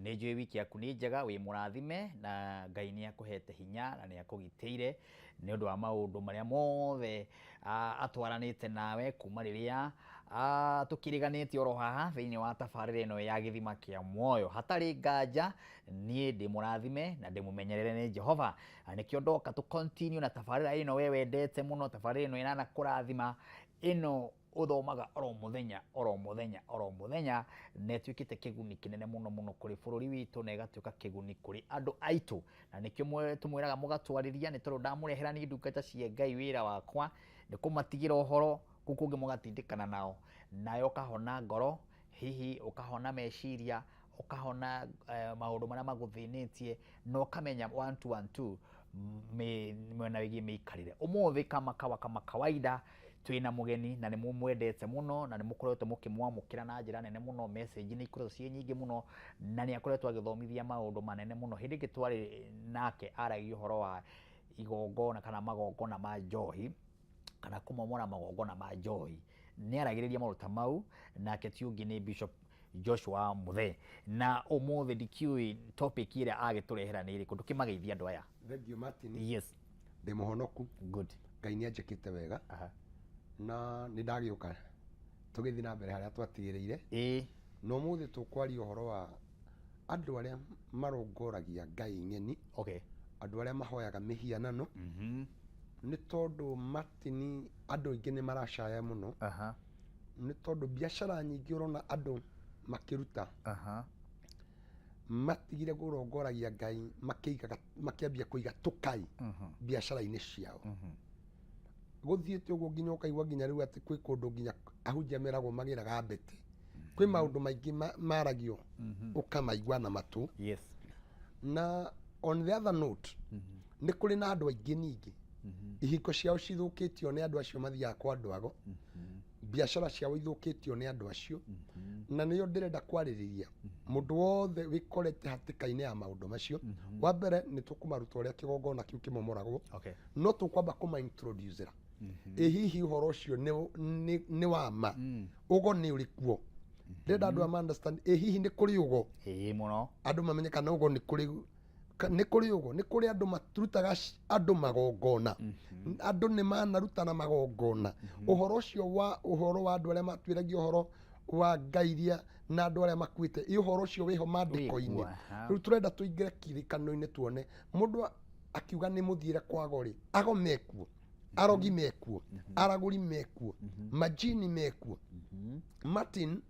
nĩ njũĩ wiki yaku nĩ njega, wĩ mũrathime na Ngai nĩ akũhete hinya na nĩ akũgitĩire nĩ ũndũ wa maũndũ marĩa mothe atwaranĩte nawe kuma rĩrĩa tũkĩrĩganĩte oro haha thĩinĩ wa tabarĩra ĩno ya gĩthima kĩa muoyo. Hatarĩ nganja niĩ ndĩ mũrathime na ndĩmũmenyerere nĩ Jehova. Nĩkĩo ndoka tũ continue na tabarĩra ĩno we wendete mũno, tabarĩra ĩno ĩnana kũrathima, ĩno ũthomaga oro mũthenya oro mũthenya oro mũthenya, na ĩtuĩkĩte kĩguni kĩnene mũno mũno kũrĩ bũrũri witũ na ĩgatuĩka kĩguni kũrĩ andũ aitũ. Na nĩkĩo tũmwĩraga mũgatwarĩria, nĩ tondũ ndamũrehera niĩ ndungata cia Ngai, wĩra wakwa nĩ kũmatigĩra ũhoro, kũu kũngĩ mũgatindĩkana nao, nawe ũkahona ngoro, hihi ũkahona meciria, ũkahona maũndũ marĩa magũthĩnĩtie, na ũkamenya 1 2 1 2 mwena wĩgiĩ mĩikarĩre. Ũmũthĩ kama kawaida twĩna mũgeni na nĩ mũmwendete mũno na nĩ mũkoretwo mũkĩmwamũkĩra na njĩra nene mũno, message nĩ ikoretwo ciĩ nyingĩ mũno na nĩ akoretwo agĩthomithia maũndũ manene mũno. Hĩndĩ ĩngĩ twarĩ nake aragia ũhoro wa igongona kana magongona ma njohi kana kũmomora magongona ma njohi, nĩ aragĩrĩria maũndũ ta mau, nake ti ũngĩ nĩ Bishop Joshua Muthee. Na ũmũthĩ ndikiũĩ topic ĩrĩa agĩtũrehera nĩ ĩrĩkũ, ndũkĩmageithia andũ aya. Thank you Martin. Yes. Ndĩ mũhonoku. Good. Ngai nĩ anjĩkĩte wega. Na nĩ ndagĩũka tũgĩthiĩ na mbere harĩa twatigĩrĩire. Na ũmũthĩ tũkwaria ũhoro wa andũ arĩa marongoragia Ngai ng'eni. Okay. Andũ arĩa mahoyaga mĩhianano. Nĩ tondũ Martin, andũ aingĩ nĩ maracaya mũno. Nĩ tondũ biacara nyingĩ ũrona andũ makĩruta matigire kũrongoragia Ngai, makĩambia kũiga tũkai biacara-inĩ ciao. Gũthiĩte ũguo nginya ũkaigua nginya rĩu atĩ kwĩ kũndũ nginya ahunjia meragwo magĩraga mbete. Kwĩ maũndũ maingĩ maragio ũkamaigua na matũ. Yes. Na on the other note, nĩ kũrĩ na andũ aingĩ ningĩ ihiko ciao cithũkĩtio nĩ andũ acio mathiaga kwa andũ-ago, biacara ciao ithũkĩtio nĩ andũ acio, na nĩyo ndĩrenda kwarĩrĩria mũndũ wothe wĩkorete hatĩka-inĩ ya maũndũ macio. Wa mbere nĩ tũkũmaruta ũrĩa kĩgongona kĩu kĩmomoragwo, no tũkwamba kũma-introducera hihi ũhoro ũcio nĩ wa ma, ũgo nĩ ũrĩ kuo. Ndĩrenda andũ a understand hihi nĩ kũrĩ ũgo, andũ mamenye kana ũgo nĩ kũrĩ ũgo. Nĩ kũrĩ andũ maturutaga andũ magongona, andũ nĩ manarutana magongona. Ũhoro ũcio wa andũ arĩa matuĩragia ũhoro wa Ngai iria na andũ arĩa makuĩte, ũhoro ũcio wĩho maandĩko-inĩ. Rĩu tũrenda tũingĩre kĩrĩkanĩro-inĩ tuone mũndũ akiuga nĩ mũthiĩre kwago rĩ, ago mekuo, arogi mekuo, aragũri mekuo, majini mekuo. Martin,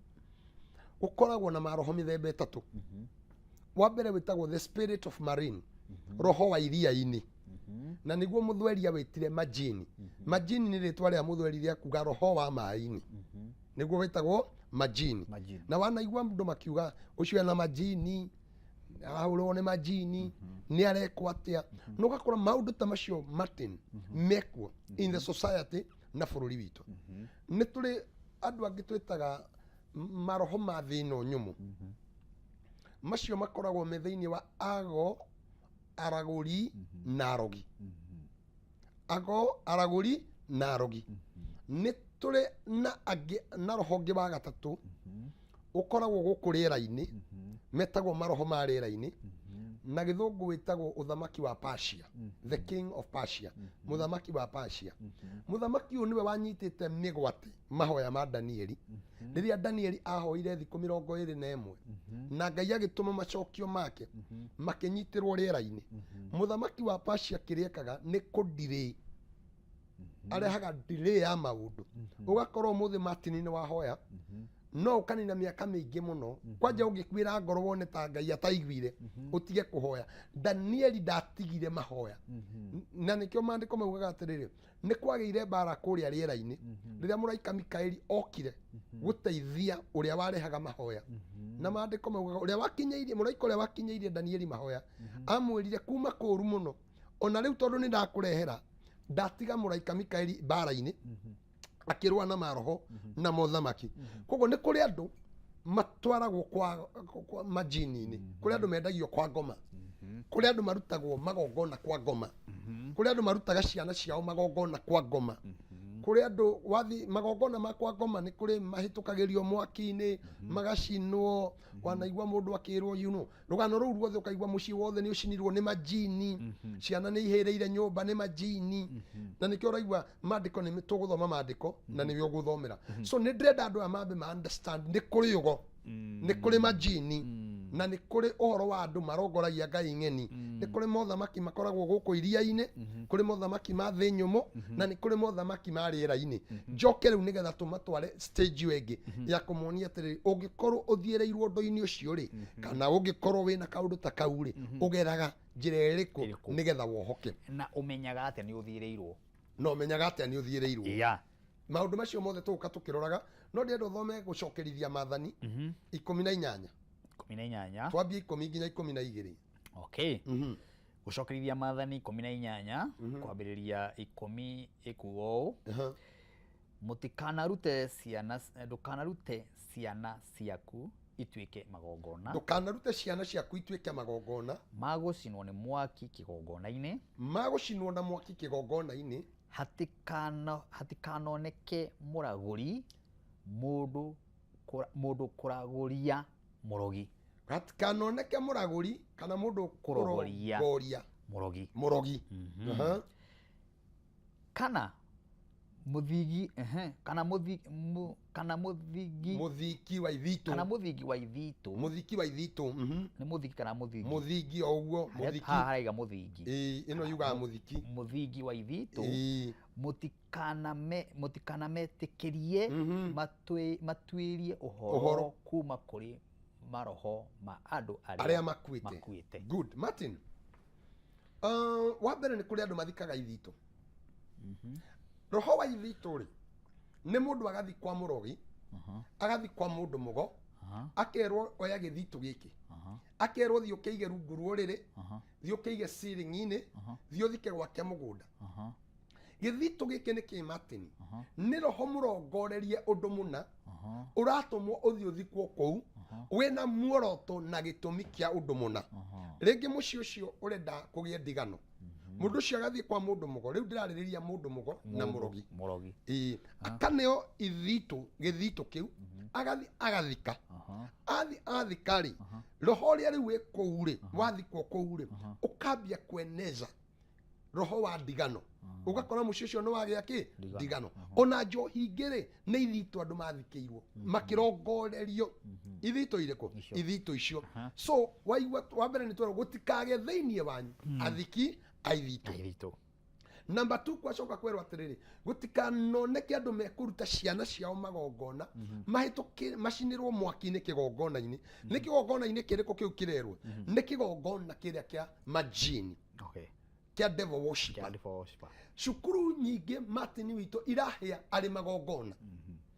ũkoragwo na maroho mĩthemba ĩtatũ. Wa mbere wĩtagwo the spirit of marine, roho wa iria-inĩ, na nĩguo mũthweria wĩtire majini. Majini nĩ rĩtwa rĩa mũthweri rĩa kuga roho wa maĩ-inĩ, nĩguo wĩtagwo majini. Na wanaigua mũndũ makiuga ũcio ena majini, ahũrwo nĩ majini, nĩ arekwo atĩa, na ũgakora maũndũ ta macio Martin mekuo in the society na bũrũri witũ. Nĩ tũrĩ andũ angĩ twĩtaga maroho ma thĩ ĩno nyũmũ, macio makoragwo me thĩinĩ wa ago, aragũri na arogi. Ago, aragũri na arogi. Nĩ tũrĩ na roho ũngĩ wa gatatũ ũkoragwo gũkũ rĩera-inĩ, metagwo maroho ma rĩera-inĩ, na gĩthũngũ wĩtagwo ũthamaki wa Persia, the king of Persia, mũthamaki wa Persia. Mũthamaki ũyũ nĩwe wanyitĩte mĩgwate mahoya ma Danieli, rĩrĩa Danieli ahoire thikũ 21 na Ngai agĩtũma macokio make makĩnyitĩrwo rĩera-inĩ. Mũthamaki wa Persia kĩrĩekaga nĩ kũ-delay, arehaga delay ya maũndũ. Ũgakorwo mũthĩ Martin nĩ wahoya, no ũkanina mĩaka mĩingĩ mũno, kwanja ũngĩkwĩra ngoro wone ta Ngai ataiguire ũtige kũhoya. Danieli ndatigire mahoya, na nĩkĩo maandĩko maugaga atĩrĩrĩ, nĩ kwagĩire mbara kũrĩa rĩera-inĩ rĩrĩa mũraika Mikaeli okire gũteithia ũrĩa warehaga mahoya. Na maandĩko maugaga mũraika ũrĩa wakinyĩirie Danieli mahoya amwĩrire kuma kũũru mũno, ona rĩu tondũ nĩ ndakũrehera, ndatiga mũraika Mikaeli mbara-inĩ akĩrũa na maroho na mothamaki. Koguo nĩ kũrĩ andũ matwaragwo kwa majini-inĩ, kũrĩ andũ mendagio kwa ngoma, kũrĩ andũ marutagwo magongona kwa ngoma, kũrĩ andũ marutaga ciana ciao magongona kwa ngoma, kuri andu wathi magongona makwa ngoma ni kuri mahitukagirio mwaki-ini magacinwo wanaigua mundu akirwo rugano ruu ruothe ukaigua mucii wothe ni ucinirwo ni majini ciana ni ihireire nyumba ni majini na nikio uraigua mandiko ni tuguthoma mandiko na ni uguthomera so ni ndrenda andu amambe ma understand ni kuri ugo ni kuri majini na ni kuri ohoro wa andu marongoragia ngai ng'eni ni kuri mothamaki makoragwo guku iria-ini kuri mothamaki ma thi nyumu na ni kuri mothamaki ma riera-ini njoke riu nigetha tumatware stage iyo ingi ya kumuonia atiri ungikorwo uthiereirwo undu-ini ucio ri kana ungikorwo wina kaundu ta kau ri ugeraga njira iriku nigetha wohoke na umenyaga atia ni uthiereirwo no menyaga atia ni uthiereirwo maundu macio mothe tuguka tukiroraga no ndienda uthome gucokerithia Maathani 18 twambie 10 nginya 12 okay gucokerithia Maathani 18 kwambiriria 10 ikuo mutikanarute ciana ciaku ituike magongona ndukanarute ciana ciaku ituike magongona magucinwo ni mwaki kigongona-ini magucinwo na mwaki kigongona-ini hatikanoneke muraguri mundu kuraguria murogi hatikanoneke muraguri kana mundu kurogoria murogi kana muthigi muthiki wa ithitu ni muthigi kana muthigi oguo muthiki haraiga muthigi ino yuga muthigi wa ithitu mutikanametekerie matuirie uhoro kuma kuri maroho ma andu aria makuite good Martin wa mbere ni kuri andu mathikaga ithitu roho wa ithitu ri ni mundu agathi kwa murogi agathi kwa mundu mugo akerwo oya githitu giki akerwo thi ukeige rungu ruriri thi ukeige ceiling-ini thi uthike gwake mugunda githitu giki ni ki Martin ni roho murongorerie undu muna uratumwo uthi uthikwo kou wina muoroto na gitumi kia undu muna ringi muci ucio urenda kugia ndigano mundu ucio agathie kwa mundu mugo riu ndiraririria mundu mugo na murogi akaneo ithitu githitu kiu agathi agathika athika ri roho ria riu kou ri wathikwo kou ri ukambia kueneza roho wa ndigano ugakora muci ucio ni wagia ki ndigano ona njohi ingiri ni ithitu andu mathikiirwo makirongorerio ithitu iriku ithitu icio so waigua wa mbere ni twero gutikage thiini wanyu athiki aithitu number 2 kwacoka kwerwo atiriri gutikanoneke andu mekuruta ciana ciao magongona mahituke macinirwo mwaki-ini kigongona-ini ni kigongona-ini kiriko kiu kirerwo ni kigongona kiria kia majini kia devil worshipper cukuru nyingi Martin witu irahia ari magongona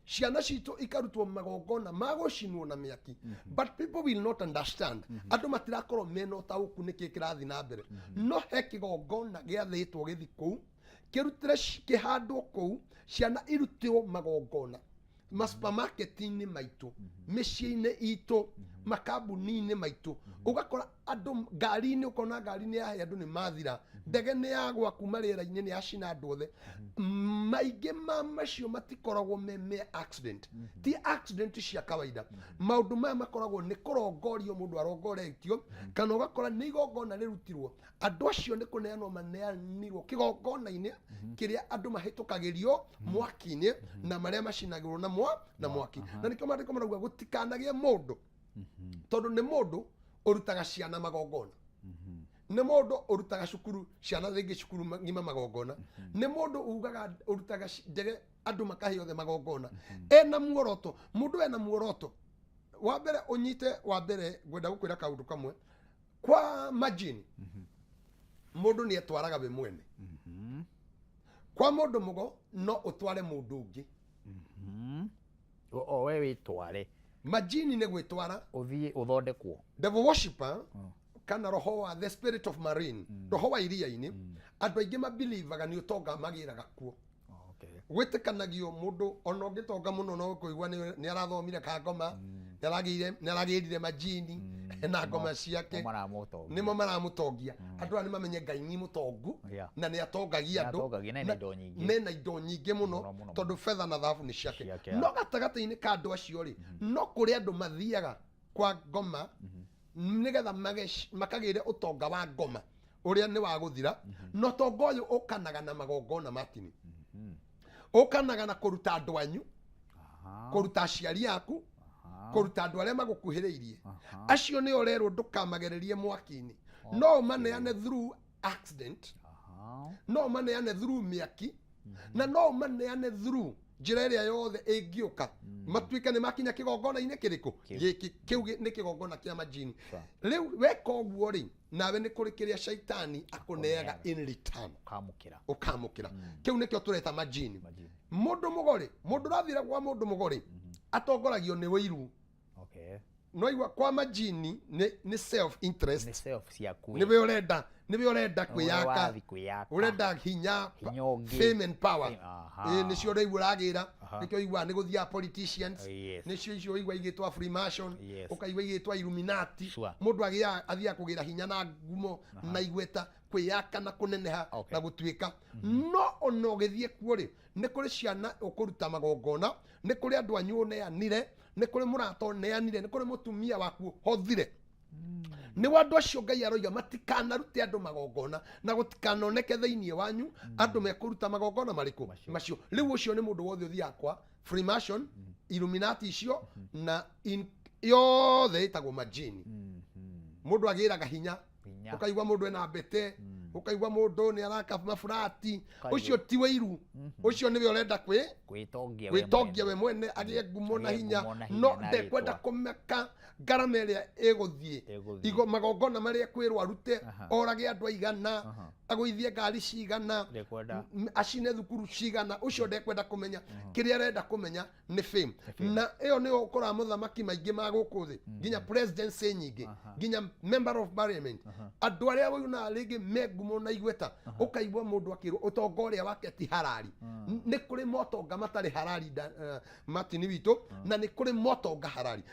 ciana citu ikarutwo magongona magucinwo na miaki but people will not understand andu matirakorwo mena utauku niki kirathi na mbere no he kigongona giathitwo githi kou kirutire kihandwo kou ciana irutirwo magongona supermarket-ini maitu micii-ini itu makambuni-ini maitu ugakora andu ngari-ini ukona ngari-ini yahe andu ni mathira ndege ni yagwa kuma riera-ini ni yacina andu othe maingi ma macio matikoragwo me accident ti accident cia kawaida maundu maya makoragwo ni kurongorio mundu arongoretio kana ugakora ni igongona rirutirwo andu acio ni kuneanwo maneanirwo kigongona-ini kiria andu mahitukagirio mwaki-ini na maria macinagirwo na mwaki na nikio mandiko marauga gutikanagie mundu tondu ni mundu urutaga ciana magongona ni mundu urutaga cukuru ciana ringi cukuru ngima magongona ni mundu ugaga urutaga ndege andu makahio the magongona ena muoroto mundu ena muoroto wa mbere unyite wa mbere gwenda gukwira kaundu kamwe kwa majini mundu ni etwaraga we mwene kwa mundu mugo no utware mundu ungi o we witware majini ni gwitwara uthie uthondekwo devil worshipper kana roho wa the spirit of marine roho wa iria-ini andu aingi mabelievaga ni utonga magiraga kuo gwitikanagia mundu ona ungitonga muno no kuigua ni arathomire kangoma ni aragirire majini na ngoma ciake nimo maramutongia andu ani mamenye Ngai ni mutongu na ni atongagia andu mena indo nyingi muno tondu fedha na thahabu ni ciake no gatagati-ini ka andu acio ri no kuri andu mathiaga kwa ngoma nigetha makagire utonga wa ngoma uria ni wa guthira no tonga uyu ukanaga na magongona matini ukanaga na kuruta andu anyu kuruta aciari aku kuruta andu aria magukuhiriirie acio ni orerwo ndukamagererie mwaki-ini no maneane through accident no maneane through miaki na no maneane through njira iria yothe ingiuka matuike ni makinya kigongona-ini kiriku giki kiu ni kigongona kia majini riu weka uguo ri nawe ni kuri kiria shaitani akuneaga in return ukamukira kiu nikio tureta majini mundu mugori mundu rathira kwa mundu mugori atongoragio ni wiru no igwa kwa majini ni self interest ni we urenda kwiyaka urenda hinya fame and power ni cio rei uragira nikio igwa ni guthia politicians ni cio igwa igitwa Freemason ukaigwa igitwa Illuminati mundu athia kugira hinya na ngumo na igweta kwiyaka na kuneneha na gutuika no ono githie kuo ri ni kuri ciana ukuruta magongona ni kuri andu anyu neanire ni kuri murato neanire ni kuri mutumia waku hothire ni wandu acio Ngai aroiga matikanarute andu magongona na gutikanoneke thiini wanyu andu mekuruta magongona mariku macio riu ucio ni mundu wothe uthia kwa Freemason Illuminati icio na yothe itagwo majini mundu agiraga hinya ukaigwa mundu ena mbete ukaigwa mundu ni araka mafurati ucio ti wiru ucio niwe urenda kwitongia we mwene agie ngumo na hinya no ndekwenda kumeka ngarama iria iguthie igo magongona maria kwirwo arute orage andu aigana agwithie ngari cigana acine thukuru cigana ucio ndekwenda kumenya kiria arenda kumenya ni fame na iyo ni ukora muthamaki maingi ma guku thi nginya presidency nyingi nginya member of parliament andu aria wona ringi megumo na igweta ukaigwa mundu akirwo utonga uria wake ti halali ni kuri motonga matari halali matini witu na ni kuri motonga halali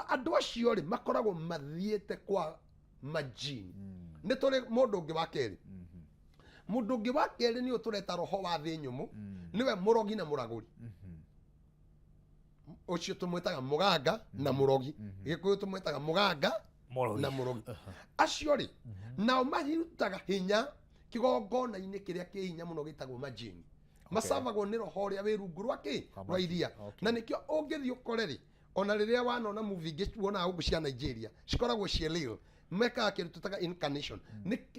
andu acio ri makoragwo mathiete kwa majini ni turi mundu ungi wa keri mundu ungi wa keri ni utureta roho wa thi nyumu niwe murogi na muraguri ucio tumwetaga muganga na murogi gikuyu tumwetaga muganga na murogi acio ri nao mahirutaga hinya kigongona-ini kiria ki hinya muno gitagwo majini macavagwo ni roho uria wi rungu rwa iria na nikio ungithii ukore ri ona riria wanona movie ngiwona huku cia Nigeria cikoragwo cie real mekaga kindu tutaga incarnation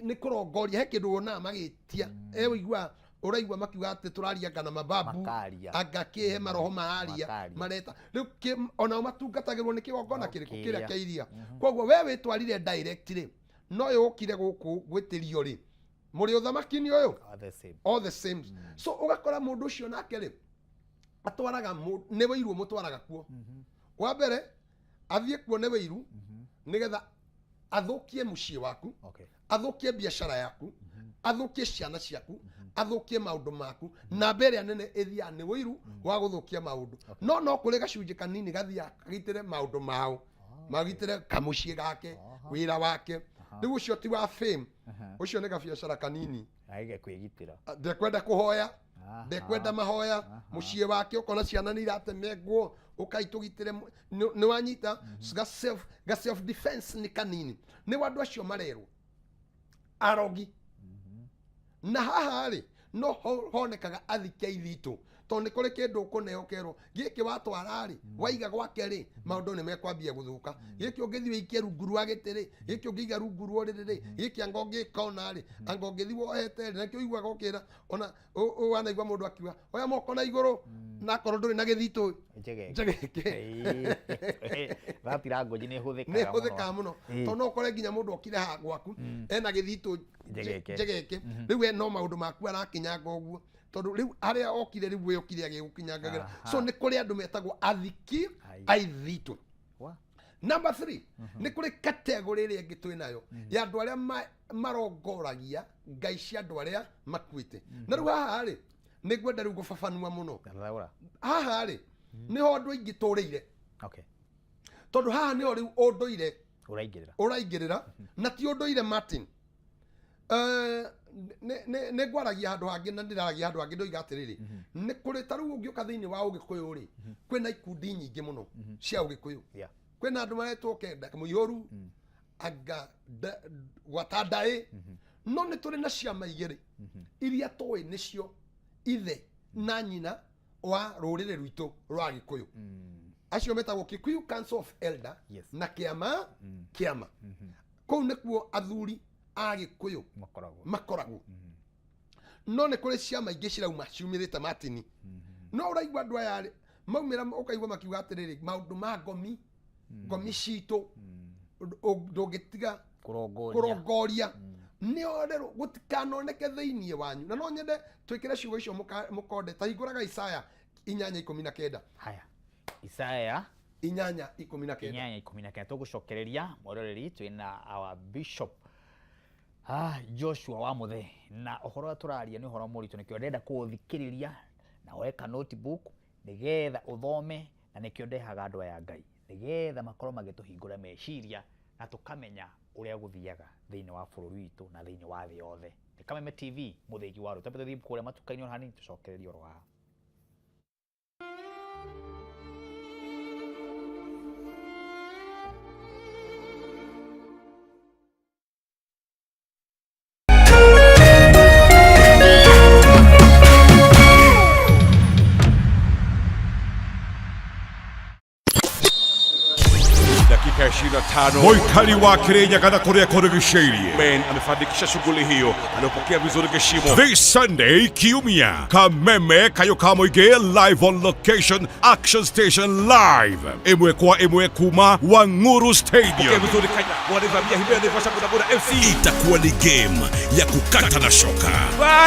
ni kurongoria he kindu wona magitia eigwa uraigwa makiuga ati turaria kana mababu agakihe maroho maaria mareta riu ona matungatagirwo ni kigongona kiriku kiria kia iria koguo we witwarire directly no yukire guku gwitirio ri muri uthamaki-ini uyu all the same so ugakora mundu ucio nake ri atwaraga ni wiru mutwaraga kuo wa mbere athie kuo ni wiru nigetha athukie mucii waku athukie biashara yaku athukie ciana ciaku athukie maundu maku na mbere anene ithia ni wiru wa guthukia maundu no kuri gacunji kanini gathia gitire maundu mao magitire kamucii gake wira wake riu ucio ti wa fame ucio ni gabiashara kanini aige kwigitira ndekwenda kuhoya ndekwenda mahoya mucii wake ukona ciana ni iratemengwo ukaitugitire ni wanyita ga self defense ni kanini ni wandu acio marerwo arogi na haha ri no honekaga athikia ithitu tondu kuri kindu kuneokerwo giki watwara ri waiga gwake ri maundu ni mekwambia guthuka giki ungithi wikie rungu rwa gitiri giki ungiga rungu rwa riri giki angongi kona ri angongithi wohete ri nakio igwa gokira ona wanaigwa mundu akiuga oya moko na iguru na korwo nduri na githitu njegeke vatiragoji ni huthikaga muno tondu ukore nginya mundu okire ha gwaku ena githitu njegeke riu no maundu maku arakinyanga uguo tondu riu aria okire riu we okire agigukinyangagira so ni kuri andu metagwo athiki aithitu number 3 ni kuri category iria ingi twinayo ya andu aria marongoragia ngai cia andu aria makuite na riu haha ri ni gwenda riu gubabanua muno haha ri niho andu aingi turiire tondu haha niho riu unduire uraingirira na ti unduire Martin ne gwaragia handu hangi na ndiragia handu hangi ndoiga atiriri ni kuri taru ungiuka thiini wa Ugikuyu ri kwina ikundi nyingi muno cia Ugikuyu kwina andu maretwo Kenda Muihoru Anga Watandai no ni turi na ciama igiri iria tui nicio ithe na nyina wa rurire rwitu rwa Gikuyu acio metagwo Kikuyu Council of Elder na kiama kou nikuo athuri a Gikuyu makoragwo no ni kuri ciama ingi cirauma ciumirite Martin no uraigwa andu aya maumira ukaigwa makiuga atiriri maundu ma ngomi citu ndungitiga kurongoria nio rero gutikanoneke thiini wanyu na no nyende twikire ciugo icio mukonde ta hinguraga Isaya 8:19 haya Isaya 8:19 tugucokereria mororeri twina our bishop Joshua wa Muthe na uhoro turaria ni uhoro muritu nikio ndenda kuthikiriria na weka notebook nigetha uthome na nikio ndehaga andu aya Ngai nigetha makorwo magituhingura meciria na tukamenya uria guthiaga thiini wa bururi witu na thiini wa thi yothe ni Kameme TV muthegi wa ruta tuthi kuria matukaini hani tucokereria oro wa Moikali wa Kirinyaga na Korea Korogishiri Men amefanikisha shughuli hiyo, alipokea vizuri Geshimo. This Sunday Kiumia Kameme Kayoka Moige live on location Action Station live imwe kwa imwe kuma Wanguru Stadium. Vizuri Kenya wanavamia hibende kwa sababu FC itakuwa ni game ya kukata na shoka.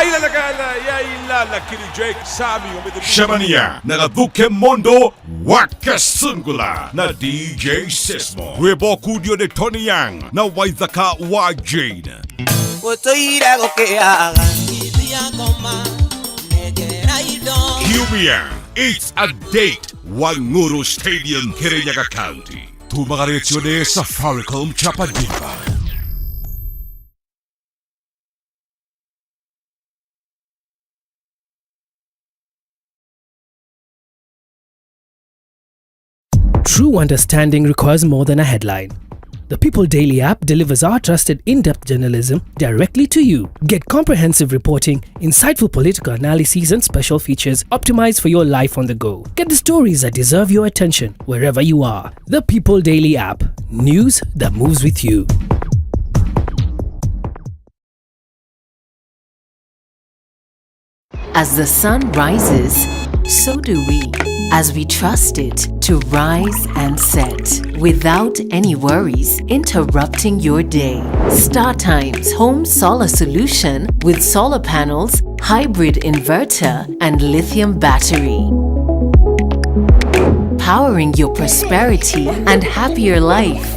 Ila lakala ya ila lakini Jake Sami Shamania na Gaduke Mondo Wakasungula na DJ Sismo. Rebo Kudio de Tony Young na Waithaka wa Jade. Kiumia, it's a date. Wanguru Stadium, Kirinyaga County. Tumagaretio de Safaricom Chapadimba. True understanding requires more than a headline. The People Daily app delivers our trusted in-depth journalism directly to you. Get comprehensive reporting, insightful political analyses and special features optimized for your life on the go. Get the stories that deserve your attention wherever you are. The People Daily app. News that moves with you. As the sun rises, so do we. As we trust it to rise and set without any worries interrupting your day. StarTimes Home Solar Solution with solar panels, hybrid inverter, and lithium battery. Powering your prosperity and happier life.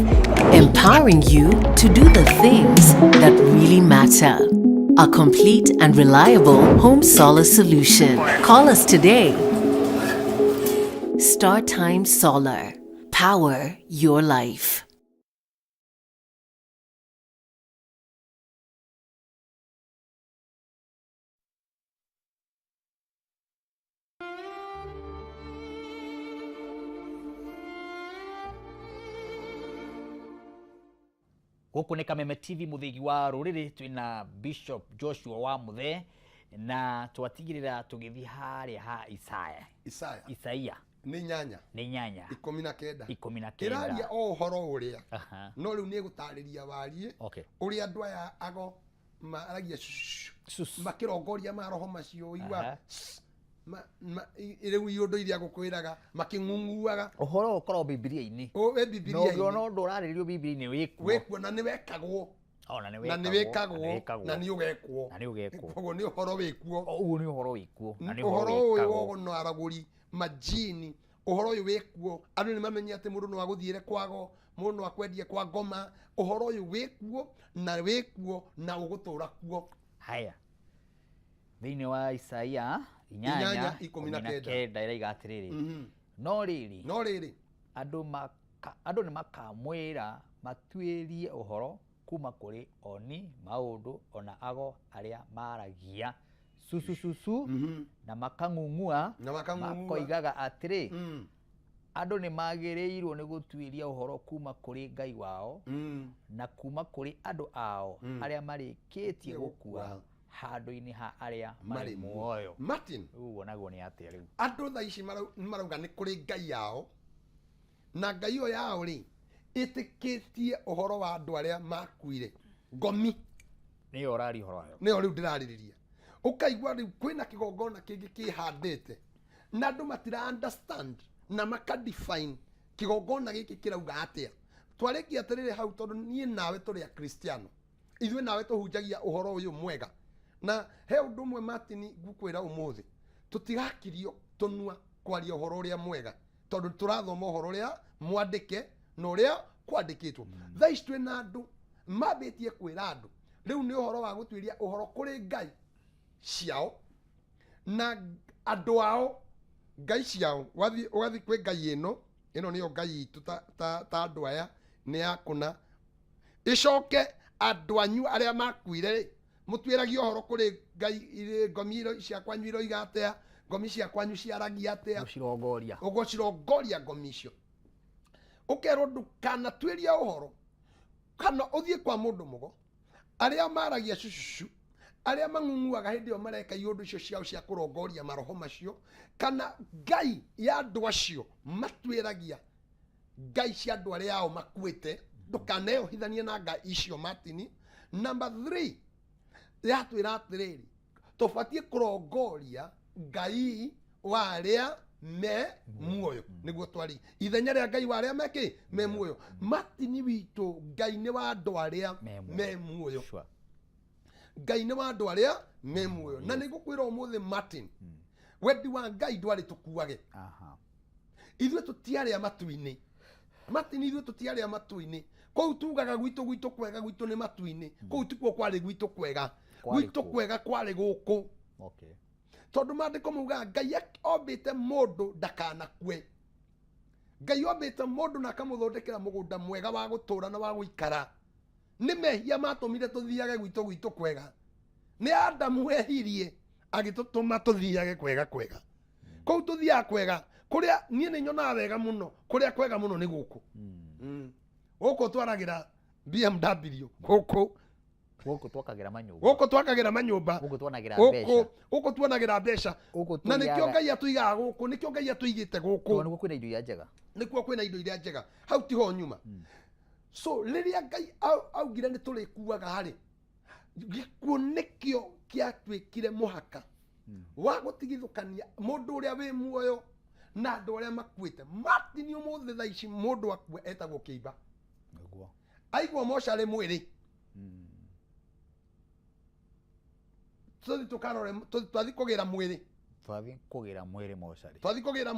Empowering you to do the things that really matter. A complete and reliable home solar solution. Call us today. StarTimes Solar. Power your life. Guku ni Kameme TV muthigi wa ruriri twina Bishop Joshua wa Muthe na twatigirira tugithi haria ha Isaia ni nyanya 19 kiraria o horo uria no riu ni gutariria warie uria andu aya ago maragia makirongoria maroho macio igwa riu iundu iria gukwiraga making'ung'uaga uhoro ukoro Biblia-ini no no nduraririo Biblia-ini wikuo na ni wekagwo na ni wekagwo na ni ugekwo koguo ni uhoro wikuo uguo ni uhoro wikuo na ni uhoro uyu no araguri majini uhoro uyu wikuo andu ni mamenya ati mundu no aguthiire kwago mundu no akwendie kwa ngoma uhoro uyu wikuo na ugutura kuo haya thiini wa Isaia 8:19 iraiga atiriri no riri andu ni makamwira matuĩrie ũhoro kuma kũrĩ oni maũndũ ona ago arĩa maragia susu na makang'ung'ua makoigaga atĩrĩ andũ nĩ magĩrĩirwo nĩ gũtuĩria ũhoro kuma kũrĩ Ngai wao na kuma kũrĩ andũ ao arĩa marĩkĩtie gũkua handũ-inĩ ha arĩa marĩ muoyo. Martin, rĩu onagwo nĩ atĩa rĩu? Andũ thaa ici marauga nĩ kũrĩ Ngai yao, na Ngai ĩyo yao rĩ ĩtĩkĩtie ũhoro wa andũ arĩa makuire. Ngomi nĩyo ũrari ũhoro wayo, nĩyo rĩu ndĩrarĩrĩria. Ũkaigua rĩu kwĩna kĩgongona kĩngĩ kĩhandĩte na andũ matira understand na makadefine kĩgongona gĩkĩ kĩrauga atĩa. Twarĩkia atĩrĩrĩ hau tondũ niĩ nawe tũrĩ a Kristiano, ithuĩ nawe tũhunjagia ũhoro ũyũ mwega, na he ũndũ ũmwe Martin ngũkwĩra ũmũthĩ, tũtigakirio tũnua kwaria ũhoro ũrĩa mwega tondũ tũrathoma ũhoro ũrĩa mwandĩke na ũrĩa kwandĩkĩtwo. Thaa ici twĩna andũ mambĩtie kwĩra andũ rĩu nĩ ũhoro wa gũtuĩria ũhoro kũrĩ Ngai ciao na andũ ao Ngai ciao. Ũgathi kwĩ Ngai ĩno nĩyo Ngai itũ ta andũ aya nĩ yakũna ĩcoke andũ anyu arĩa makuire mũtuĩragia ũhoro kũrĩ Ngai. Ngomi cia kwanyu iroiga atĩa, ngomi cia kwanyu ciaragia atĩa, ũgũcirongoria ngomi icio. Ũkerwo ndũkanatuĩria ũhoro kana ũthiĩ kwa mũndũ mũgo arĩa maragia cucu, arĩa mang'ung'uaga hĩndĩ ĩyo mareka iũndũ icio ciao cia kũrongoria maroho macio, kana Ngai ya andũ acio matuĩragia Ngai cia andũ arĩa ao makuĩte. Ndũkaneyohithanie na Ngai icio Martin. Number 3 yatwĩra atĩrĩrĩ tũbatiĩ kũrongoria Ngai wa arĩa me muoyo, nĩguo twari ithenya rĩa Ngai wa arĩa mekĩ me muoyo. Martin witũ Ngai nĩ wa andũ arĩa me muoyo, Ngai nĩ wa andũ arĩa me muoyo. Na nĩngũkwĩra ũmũthĩ Martin, wendi wa Ngai ndwarĩ tũkuage. Ithuĩ tũtiarĩ a matu-inĩ Martin, ithuĩ tũtiarĩ a matu-inĩ. Kũu tugaga gwitũ kwega, gwitũ nĩ matu-inĩ. Kũu tikuo kwarĩ gwitũ kwega, gwitũ kwega kwarĩ gũkũ. Tondũ maandĩko mauga Ngai ombĩte mũndũ ndakanakue. Ngai ombĩte mũndũ na akamũthondekera mũgũnda mwega wa gũtũra na wa gũikara. Nĩ mehia matũmire tũthiage gwitũ kwega. Nĩ Adamu ehirie agĩtũtũma tũthiage kwega. Kũu tũthiaga kwega kũrĩa niĩ nĩ nyonaga wega mũno, kũrĩa kwega mũno nĩ gũkũ. Gũkũ twaragĩra BMW, gũkũ twakagĩra manyũmba, gũkũ tuonagĩra mbeca, na nĩkĩo Ngai atũigaga gũkũ, nĩkĩo Ngai atũigĩte gũkũ, nĩkuo kwĩna indo iria njega, nĩkuo kwĩna indo iria njega, hau tiho nyuma. So rĩrĩa Ngai augire nĩ tũrĩkuaga harĩ gĩkuũ, nĩkĩo kĩatuĩkire mũhaka wa gũtigithũkania mũndũ ũrĩa wĩ muoyo na andũ arĩa makuĩte. Martin, ũmũthĩ thaa ici mũndũ akua etagwo kĩimba, aigwo mocarĩ mwĩrĩ, twathi kũgĩra mwĩrĩ, twathi kũgĩra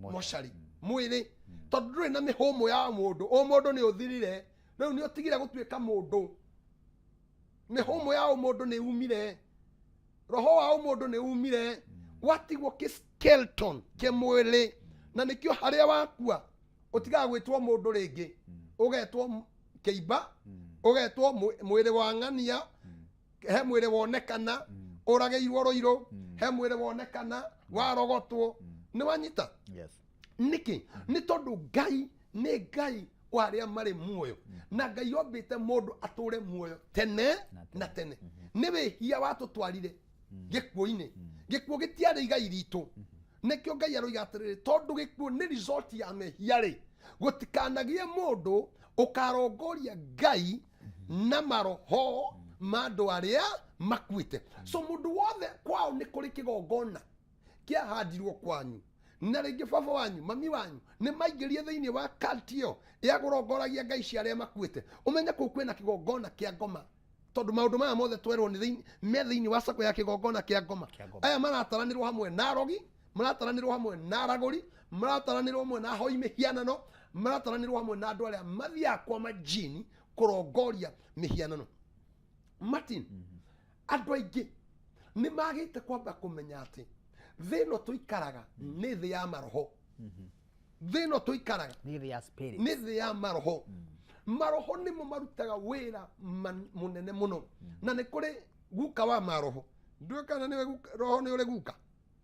mocarĩ mwĩrĩ, tondũ ndũrĩ na mĩhũmũ ya mũndũ. Mũndũ nĩ ũthirire, rĩu nĩ ũtigire gũtuĩka mũndũ. Mĩhũmũ ya mũndũ nĩ umire, roho wa mũndũ nĩ umire, watigwo skeleton kĩmwĩrĩ. Na nĩkĩo harĩa wakua ũtigaga gwĩtwo mũndũ rĩngĩ, ũgetwo kĩimba, ũgetwo mwĩrĩ wa ng'ania, he mwĩrĩ wonekana ũragĩirwo rũirũ, he mwĩrĩ wonekana warogotwo. Nĩ wanyita? Nĩkĩ? Nĩ tondũ Ngai nĩ Ngai wa arĩa marĩ muoyo, na Ngai ombĩte mũndũ atũre muoyo tene na tene. Nĩ wĩhia watũtwarire gĩkuũ-inĩ. Gĩkuũ gĩtiarĩ igai ritũ, nĩkĩo Ngai aroiga atĩrĩrĩ tondũ gĩkuũ nĩ result ya mehia-rĩ, gũtikanagie mũndũ ũkarongoria Ngai na maroho ma andũ arĩa makuĩte. So mũndũ wothe kwao nĩ kũrĩ kĩgongona kĩahandirwo kwanyu, na rĩngĩ baba wanyu, mami wanyu nĩ maingĩrie thĩinĩ wa cult ĩyo ya kũrongoragia Ngai cia arĩa makuĩte. Ũmenye kũu kwĩna kĩgongona kĩa ngoma, tondũ maũndũ maya mothe twerwo me thĩinĩ wa sako ya kĩgongona kĩa ngoma. Aya marataranĩrwo hamwe na arogi, marataranĩrwo hamwe na aragũri, marataranĩrwo hamwe na ahoi mĩhianano, marataranĩrwo hamwe na andũ arĩa mathiaga kwa majini kũrongoria mĩhianano. Martin, andũ aingĩ nĩ magĩte kwamba kũmenya atĩ thĩ ĩno tũikaraga nĩ thĩ ya maroho. Thĩ ĩno tũikaraga nĩ thĩ ya maroho. maroho nimo marutaga wira munene muno na nĩ kũrĩ guka wa maroho ndũĩ kana nĩ roho nĩ ũrĩ guka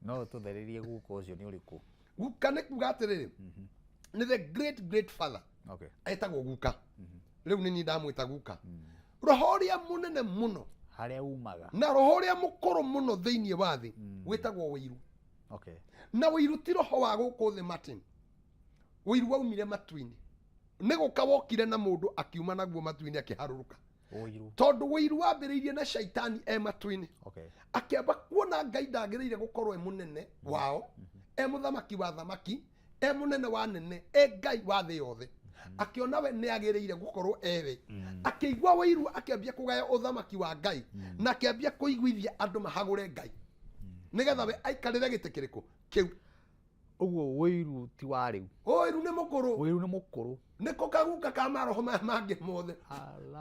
no tũtheririe guka ũcio nĩ ũrĩkũ guka nĩ kuga atĩrĩrĩ nĩ the great father okay etagwo guka rĩu nĩ niĩ ndamwĩta guka roho ũrĩa mũnene mũno harĩa umaga na roho ũrĩa mũkũrũ mũno thĩinĩ wa thĩ wĩtagwo wĩiru okay na wĩiru ti roho wa gũkũ thĩ Martin wĩiru waumire matu-inĩ nĩ gũka wokire na mũndũ akiuma naguo matu-inĩ akĩharũrũka tondũ wĩiru wambĩrĩirie na shaitani matu-inĩ okay akĩamba kuona Ngai ndagĩrĩire gũkorwo mũnene wao mũthamaki wa thamaki mũnene wa nene Ngai wa thĩ yothe akiona we nĩ agĩrĩire gũkorwo ewe akĩigua wĩiru akĩambia kũgaya ũthamaki wa Ngai na akĩambia kũiguithia andũ mahagũre Ngai nĩgetha we aikarĩre gĩtĩ kĩrĩkũ kĩu ũguo wĩiru ti wa rĩu wĩiru nĩ mũkũrũ nĩko kaguka ka maroho maya mangĩ mothe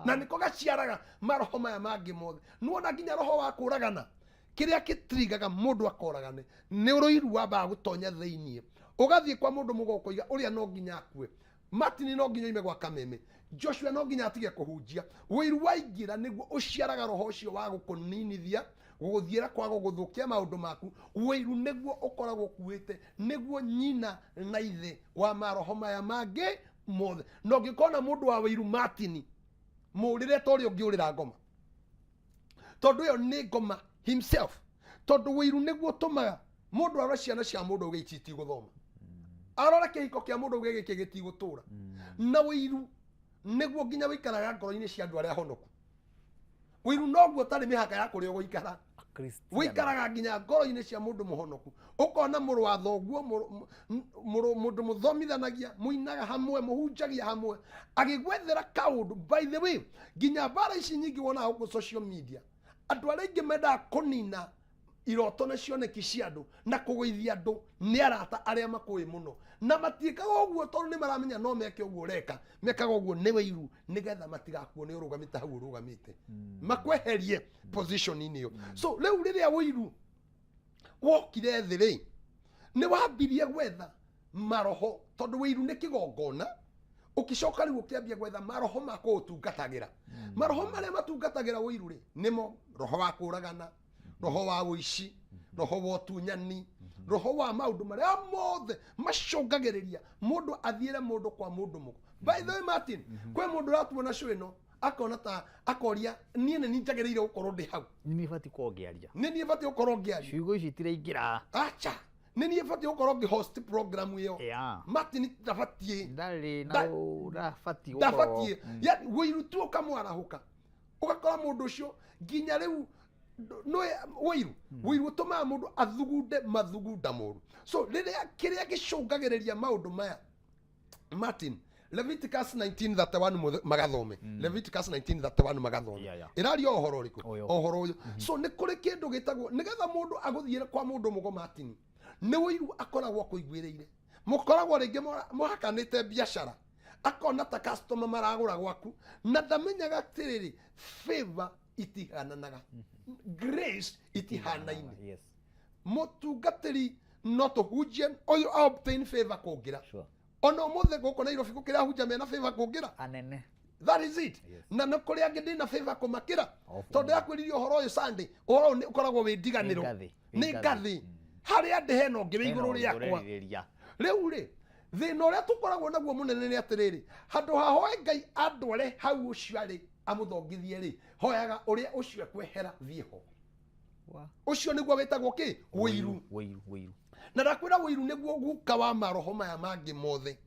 na nĩko gaciaraga maroho maya mangĩ mothe nuona nginya roho wa kũragana kĩrĩa gĩtrigaga mũndũ akoragane nĩ ũrũiru wambaga gũtonya thĩinĩ ũgathiĩ kwa mũndũ mũgokoiga ũrĩa no nginya akue Martin no nginya ime gwa kameme Joshua no nginya atige kũhunjia wĩiru waingĩra nĩguo ũciaraga roho ũcio wa gũkũninithia gũgũthiĩra kwaga gũthũkia maũndũ maku wĩiru nĩguo ũkoragwo kuĩte nĩguo nyina na ithe wa maroho maya mangĩ mothe no ngĩkona mũndũ wa wĩiru Martin mũrĩre torĩ ũngĩũrĩra ngoma tondũ ĩyo nĩ ngoma himself tondũ wĩiru nĩguo ũtũmaga mũndũ arore ciana cia mũndũ ũgĩ ici itigũthoma arore kĩhiko kĩa mũndũ ũgĩ gĩkĩ gĩtigũtũra na wĩiru nĩguo nginya wĩikaraga ngoro-inĩ cia andũ arĩa honoku wĩiru noguo ũtarĩ mĩhaka ya kũrĩa ũgũikara wĩikaraga nginya ngoro-inĩ cia mũndũ mũhonoku ũkona mũrũ wa thoguo mũndũ mũthomithanagia mũinaga hamwe mũhunjagia hamwe agĩgwethera kaũndũ by the way nginya mbara ici nyingĩ wonaga gũkũ social media andũ arĩa aingĩ mendaga kũnina iroto na cioneki cia andũ na kũgũithia andũ nĩ arata arĩa makũĩ mũno na matiĩkaga ũguo tondũ nĩ maramenya no meke ũguo ũreka mekaga ũguo nĩ wĩiru nĩgetha matigakuo nĩ ũrũgamĩte hau ũrũgamĩte makweherie position-inĩ ĩyo so rĩu rĩrĩa wĩiru wokire thĩ rĩ nĩ wambirie gwetha maroho tondũ wĩiru nĩ kĩgongona ũkicoka rĩu ũkĩambia gwetha maroho ma kũũtungatagĩra maroho marĩa matungatagĩra wĩiru rĩ nĩmo roho wa kũragana roho wa ũici roho wa ũtunyani roho wa maũndũ marĩa mothe macũngagĩrĩria mũndũ athiĩre mũndũ kwa mũndũ mũgo by the way Martin kwĩ mũndũ ũratuona show ĩno akona ta akoria niĩ nĩ njagĩrĩire gũkorwo ndĩ hau nĩ niĩ batiĩ gũkorwo ngĩaria nĩ niĩ batiĩ gũkorwo ngĩaria ciugo ici itiraingĩra acha nĩ niĩ batiĩ gũkorwo ngĩ-host program ĩyo Martin ndabatiĩ ndarĩ na ndabatiĩ ndabatiĩ wĩiru tu ũkamwarahũka ũgakora mũndũ ũcio nginya rĩu no wĩiru ũtũmaga mũndũ athugunde mathugunda moru so rĩrĩa kĩrĩa gĩcũngagĩrĩria maũndũ maya Martin Leviticus 19:31 magathome Leviticus 19:31 magathome ĩraria ũhoro ũrĩkũ ũhoro ũyũ so nĩ kũrĩ kĩndũ gĩtagwo nĩgetha mũndũ agũthiĩre kwa mũndũ mũgo Martin nĩ wĩiru akoragwo kũiguĩrĩire mũkoragwo rĩngĩ mũhakanĩte biacara akona ta customer maragũra gwaku na ndamenyaga atĩrĩrĩ favor itihananaga grace itihanaine mũtungatĩri no tũhunjie ũyũ obtain favor kũngĩra ona ũmũthĩ gũkũ Nairobi gũkĩra hunja mena favor kũngĩra anene that is it na nĩ kũrĩ angĩ ndĩna favor kũmakĩra tondũ yakwĩririe ũhoro ũyũ Sunday ũhoro ũyũ ũkoragwo wĩ ndiganĩro nĩ ngathĩ harĩa ndĩ hena ũngĩ wĩ igũrũ rĩakwa rĩu rĩ thĩna ũrĩa tũkoragwo naguo mũnene nĩ atĩrĩrĩ handũ hahoe Ngai andware hau ũcio arĩ amũthongithie rĩ hoyaga ũrĩa ũcio ekwehera thiĩ ho ũcio nĩguo wĩtagwo kĩ wĩiru na ndakwĩra wĩiru nĩguo guka wa maroho maya mangĩ mothe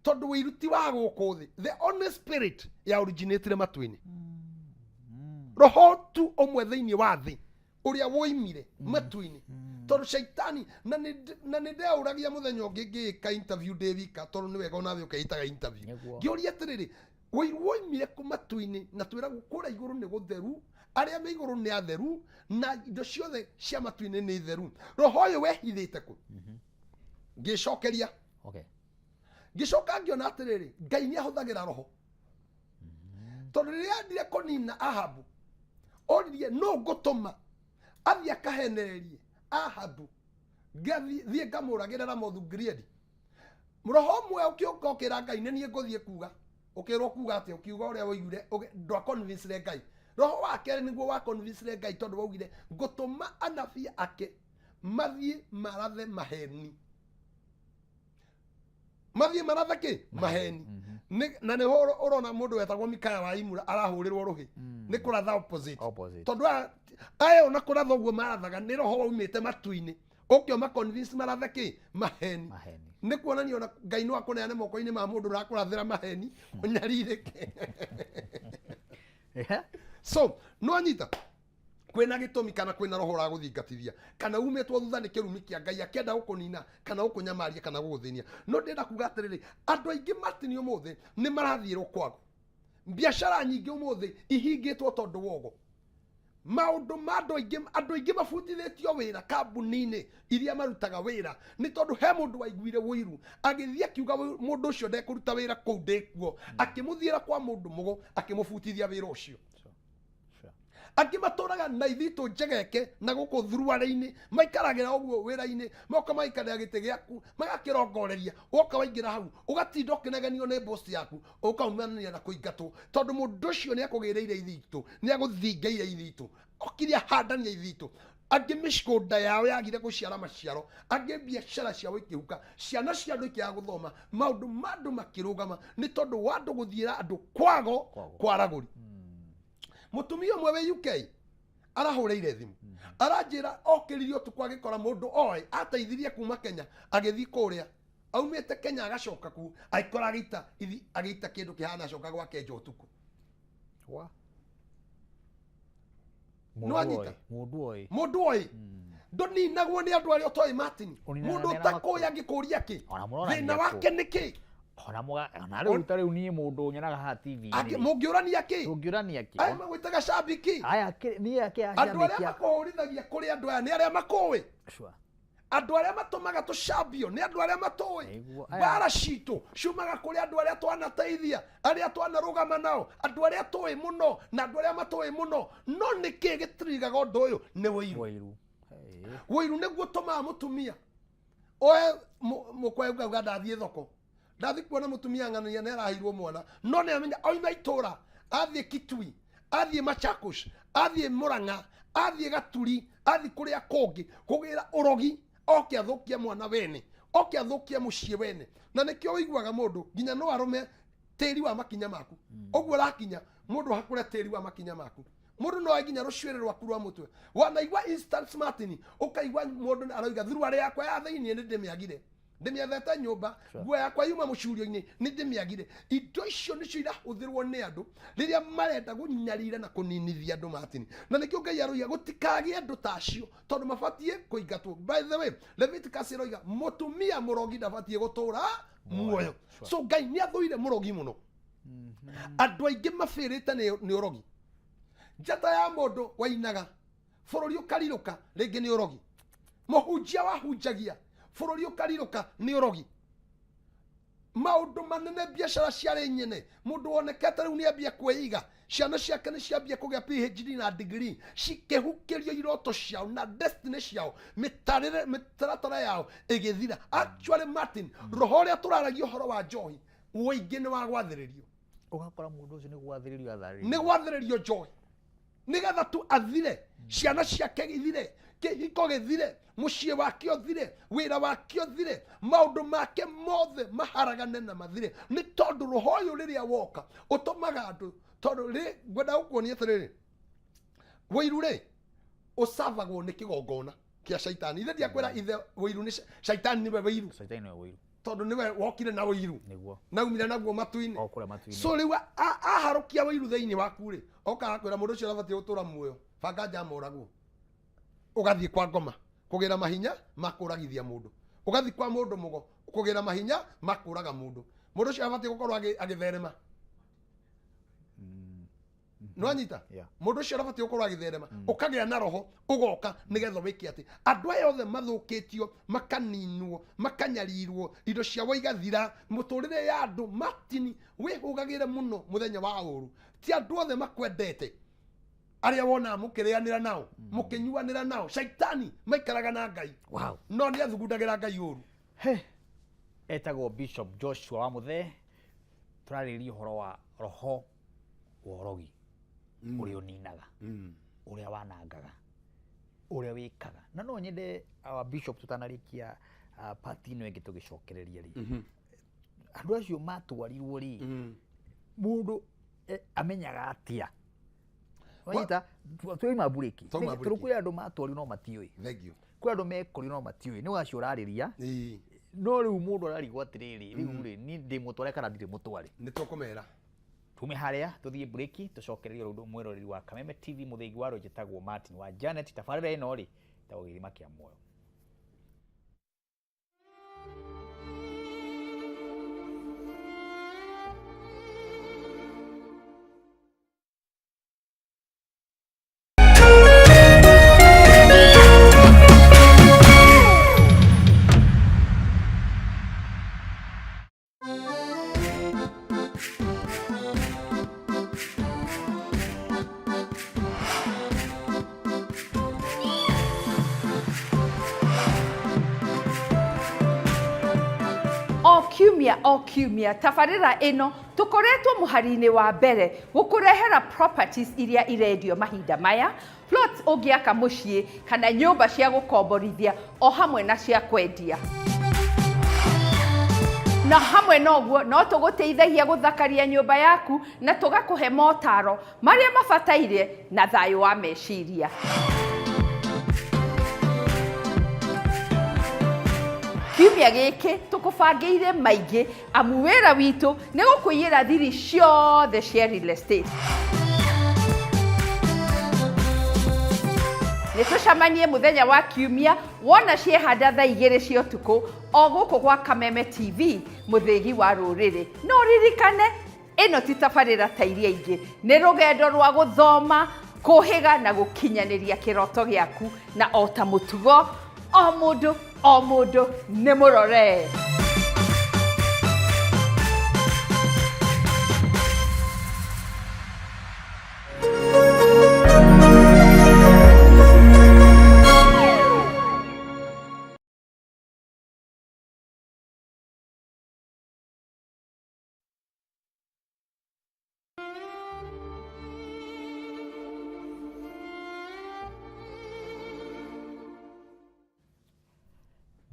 tondũ wĩiru ti wa gũkũ thĩ the only spirit ya originatire matu-inĩ roho tu ũmwe thĩinĩ wa thĩ ũrĩa woimire matu-inĩ tondũ shaitani na nĩ ndeũragia mũthenya ũngĩ ngĩka interview ndĩ wika tondũ nĩ wega onawe ũkeitaga interview ngĩũria atĩrĩrĩ wĩiru woimire kũ matu-inĩ na twĩragwo kũrĩa igũrũ nĩ gũtheru arĩa me igũrũ nĩ atheru na indo ciothe cia matu-inĩ nĩ theru roho ũyũ wehithĩte kũ ngĩcokeria ngĩcoka ngĩona atĩrĩrĩ Ngai nĩ ahũthagĩra roho tondũ rĩrĩa andire kũnina Ahabu oririe no ngũtũma athiĩ akahenererie Ahabu thiĩ ngamũragĩre Ramothu Gileadi roho ũmwe ũkĩũka ũkĩra Ngai nĩ niĩ ngũthiĩ kuga ukirwo kuga ati ukiuga uria woigire ndwa convince Ngai roho wake niguo wa convince Ngai tondu waugire ngutuma anabii ake mathie marathe maheni maheni na ne horo urona mundu wetagwo Mikaya wa Imura arahurirwo ruhi ni kuratha opposite tondu ayo na kuratha uguo marathaga ni roho waumite matu-ini ukio ma convince marathe maheni ni kuonania ona Ngai no akuneane moko-ini ma mundu rakurathira maheni unyaririke so no anyita kwena gitumi kana kwena roho ra guthingatithia kana umetwo thutha ni kirumi kia Ngai akenda gukunina kana gukunyamaria kana guguthinia no ndenda kuga atiriri andu aingi matini umuthi ni marathirwo kwago biashara nyingi umuthi ihingitwo tondu wogo maundu ma andu aingi mabutithitio wira kambuni-ini iria marutaga wira ni tondu he mundu waiguire wiru agithia kiuga mundu ucio ndekuruta wira kou ndikuo akimuthiira kwa mundu mugo akimubutithia wira ucio angi maturaga na ithitu njegeke na guku thuruare-ini maikaragira uguo wira-ini moka maikarira gite giaku magakirongoreria uka waingira hau ugatinda ukinaganio ni boss yaku ukaumania na kuingatwo tondu mundu ucio ni akugireire ithitu ni aguthingeire ithitu okiria handania ithitu angi mishkonda yao yagire guciara maciaro angi biashara ciao ikihuka ciana cia andu ikiaga guthoma maundu mandu makirugama ni tondu wa andu guthiira andu kwago kwaraguri mutumia mwe we UK arahureire thimu aranjira okiririo tukwagikora mundu oi ateithirie kuma Kenya agithi kuria aumite Kenya agacoka ku aikora agita kindu kihana coka gwake njotuku wa mundu oi ndoninagwo ni andu aria toi Martin mundu takoya ngikuria ki thina wake niki ona riu tari ni mundu nyonaga ha TV ni mungiurania ki ai magwitaga shabiki aya ni yake andu aria makuhurithagia kuri andu aya ni aria makuwi andu aria matumaga tucambio ni andu aria matuwi bara citu ciumaga kuri andu aria twanateithia aria twanarugama nao andu aria tuwi muno na andu aria matuwi muno no niki gitirigaga undu uyu ni wiru niguo tumaga mutumia oe mukwauga ndathie thoko ndathi kuona mutumia ng'ania ni arahirwo mwana no ni amenya oima itura athie Kitui athie Machakos athie Murang'a athie Gaturi athie kuria kongi kugira urogi oke athukia mwana wene oke athukia mucie wene na nikio wiguaga mundu nginya no arume tiri wa makinya maku oguo rakinya mundu hakure tiri wa makinya maku mundu no aginya rucwere rwaku rwa mutwe wanaigwa instant Martin ukaigwa mundu arauga thuru aria yakwa ya thiini ni ndimiagire ndimiathete nyumba guo yakwa yuma mucurio-ini ni ndimiagire indo icio nicio irahuthirwo ni andu riria marenda gunyarira na kuninithia andu Martin na nikio Ngai aroiga gutikagie andu tacio tondu mabatie kuingatwo by the way Leviticus aroiga mutumia murogi ndabatie gutura muoyo so Ngai ni athuire murogi muno andu aingi mafirite ni urogi njata ya mundu wainaga bururi ukariruka ringi ni urogi muhunjia wahunjagia bururi ukariruka ni urogi maundu manene biashara ciari nyene mundu wonekete riu ni ambia kweiga ciana ciake ni ciambia kugia PhD na degree cikehukirio iroto ciao na destiny ciao mitaratara yao igithira actually Martin roho uria turaragia horo wa njohi uingi ni wa gwathiririo ugakora mundu ucio ni gwathiririo athari ni gwathiririo njohi nigetha tu athire ciana ciake ithire kihiko githire mucie wake othire wira wake othire maundu make mothe maharagane na mathire ni tondu roho uyu riria woka utumaga andu tondu ri gwenda gukuonia atiriri wiru ri usavagwo ni kigongona kia shaitani ithe ndiakwira ithe wiru ni shaitani niwe wiru tondu niwe wokire na wiru niguo naumire naguo matu-ini so riu aharukia wiru thiini waku ri oka akwira mundu ucio arabatie gutura muoyo banga njamuragwo ugathie kwa ngoma kugira mahinya makuragithia mundu ugathie kwa mundu mugo kugira mahinya makuraga mundu ucio abatie gukorwo agitherema no anyita mundu ucio abatie gukorwo agitherema ukagira na roho ugoka nigetha wiki ati andu aya othe mathukitio makaninwo makanyarirwo indo ciao igathira muturire ya andu Martin wihugagire muno muthenya wa uru ti andu othe makwendete aria wona mukirianira nao mukinyuanira nao shaitani maikaraga na Ngai no ni athugundagira Ngai uru etagwo Bishop Joshua wa Muthe turarĩrĩria ũhoro wa roho wa ũrogi ũrĩa ũninaga ũrĩa wanangaga ũrĩa wĩkaga na no nyende our bishop tutanarĩkia party ĩno ĩngĩ tũgĩcokereria rĩ andũ acio matwarirwo rĩ mũndũ amenyaga atĩa waita tũima bureki tũrũkwĩra andũ matwarirwo no matiũĩ kwĩ andũ mekorirwo no matiũĩ nĩ wacio ũrarĩria no rĩu mũndũ ararigwo atĩrĩrĩ rĩu rĩ niĩ ndĩmũtware kana ndirĩ mũtware nĩ tũkũmera tume harĩa tũthiĩ breaki tũcokererie ũndũ mwĩroreri wa Kameme TV mũthĩgi wa rũjĩtagwo Martin wa Janet tabarĩra ĩno rĩ tagwo gĩthima kĩa muoyo. O kiumia tabarĩra ĩno tũkoretwo mũhari-inĩ wa mbere gũkũrehera properties iria irendio mahinda maya, plots ũngĩaka mũciĩ kana nyũmba cia gũkomborithia o hamwe na cia kwendia. Na hamwe noguo no tũgũteithagia gũthakaria nyũmba yaku na tũgakũhe motaro marĩa mabataire na thayũ wa meciria. Kiumia gĩkĩ tũkũbangĩire maingĩ amu wĩra witũ nĩ gũkũiyĩra thiri ciothe cia real estate. Nĩ tũcemanie mũthenya wa kiumia wona ciehanda thaa 2 cia ũtukũ o gũkũ gwa Kameme TV mũthĩgi wa rũrĩrĩ. No ririkane ĩno ti tabarĩra ta iria ingĩ, nĩ rũgendo rwa gũthoma, kũhĩga na gũkinyanĩria kĩroto gĩaku na o ta mũtugo o mũndũ nĩ mũrore.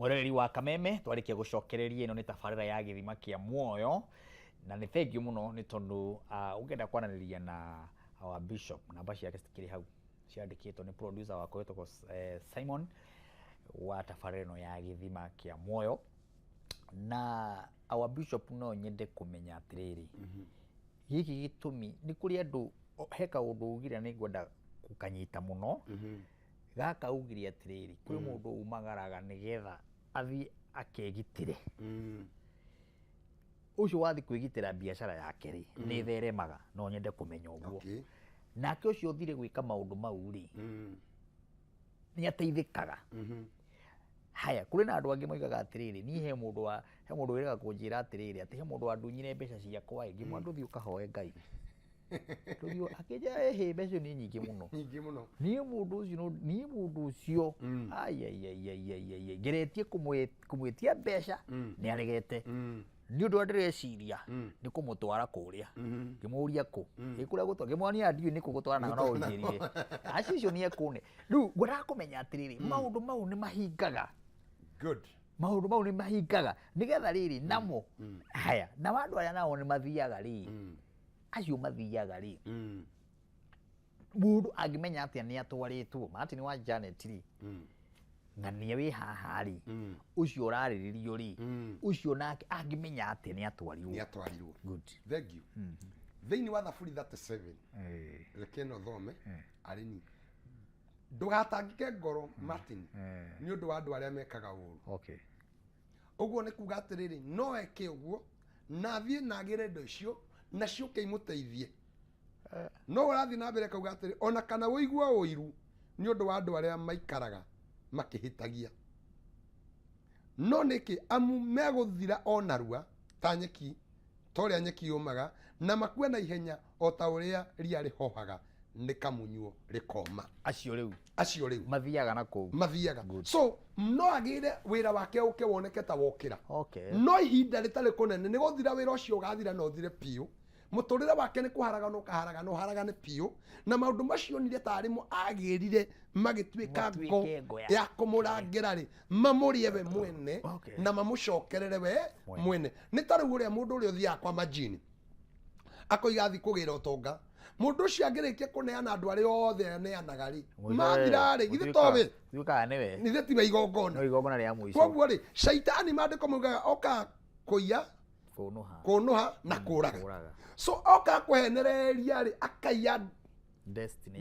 Mwereri wa Kameme twarĩkia gũcokereria ĩno nĩ tabarĩra ya gĩthima kĩa muoyo na nĩ thengiũ mũno nĩ tondũ ũngĩenda kwaranĩria na our bishop namba ciake citikĩrĩ hau ciandĩkĩtwo nĩ producer wako wĩtagwo Simon wa tabarĩra ĩno ya gĩthima kĩa muoyo na our bishop no nyende kũmenya atĩrĩrĩ gĩkĩ gĩtũmi nĩ kũrĩ andũ he kaũndũ ugire nĩ ngwenda gũkanyita mũno gaka ugire atĩrĩrĩ kũrĩ mũndũ umagaraga nĩgetha athiĩ akegitĩre ũcio wathi kwĩgitĩra biacara yake rĩ nĩ theremaga no nyende kũmenya ũguo nake ũcio ũthire gwĩka maũndũ mau rĩ nĩ ateithĩkaga haya kũrĩ na andũ angĩ moigaga atĩrĩrĩ niĩ he mũndũ wĩraga kũnjĩra atĩrĩrĩ atĩ he mũndũ wandunyire mbeca ciakwa ĩngĩ mwandu thiĩ ũkahoe Ngai tũthiũ akĩnja mbeca nĩ nyingĩ mũno niĩ mũndũ ũcio ngeretie kũmwĩtia mbeca nĩ aregete nĩ ũndũ ndĩreciria nĩ kũmũtwara kũrĩa ngĩmũria kũ ĩkũrĩa gũtwara ngĩmwonia ndiũ nĩ kũgũtwara na no ũnjĩrire acio nĩ ekũne rĩu ngwenda kũmenya atĩrĩrĩ maũndũ mau nĩ mahingaga maũndũ mau nĩ mahingaga nĩgetha rĩrĩ namo haya na andũ arĩa nao nĩ mathiaga rĩ acio mathiaga rĩ mũndũ angĩmenya atĩa nĩ atwarĩtwo Martin wa Janet rĩ ng'ania wĩ haha rĩ ũcio ũrarĩrĩrio rĩ ũcio nake angĩmenya atĩa nĩ atwarirwo good thank you thĩinĩ wa Thaburi 37 reke no thome arĩ ni ndũgatangĩke ngoro Martin nĩ ũndũ wa andũ arĩa mekaga ũũru ũguo nĩ kuga atĩrĩrĩ no eke ũguo na thiĩ na agĩre indo icio na ciũke imũteithie no ũrathiĩ na mbere kauga atĩrĩ ona kana wĩigua ũiru nĩ ũndũ wa andũ arĩa maikaraga makĩhĩtagia no nĩkĩ amu megũthira o narua ta nyeki ta ũrĩa nyeki yũmaga na makue na ihenya o ta ũrĩa ria rĩhohaga nĩ kamunywo rĩkoma. acio rĩu mathiaga na kũu mathiaga. So no agĩre wĩra wake ũke woneke ta wokĩra. No ihinda rĩtarĩ kũnene nĩ gũthira wĩra ũcio ũgathira na ũthire piũ. Mũtũrĩre wake nĩ kũharagana piũ, na maũndũ macio nire tarĩmo agĩrire magĩtuĩka ngo ya kũmũrangĩra rĩ mamũrie we mwene na mamũcokerere we mwene. Nĩ ta rĩu ũrĩa mũndũ ũrĩa ũthiaga kwa majini akoiga athi kũgĩra ũtonga, mũndũ ũcio angĩrĩkia kũneana andũ arĩa othe aneanaga rĩ mathira rĩ githĩ towe nithe tiwe igongona rĩa mũico. Koguo rĩ shaitani maandĩko maugaga oka kũiya kũnũha na kũraga. So oka kwehenereria rĩ akaiya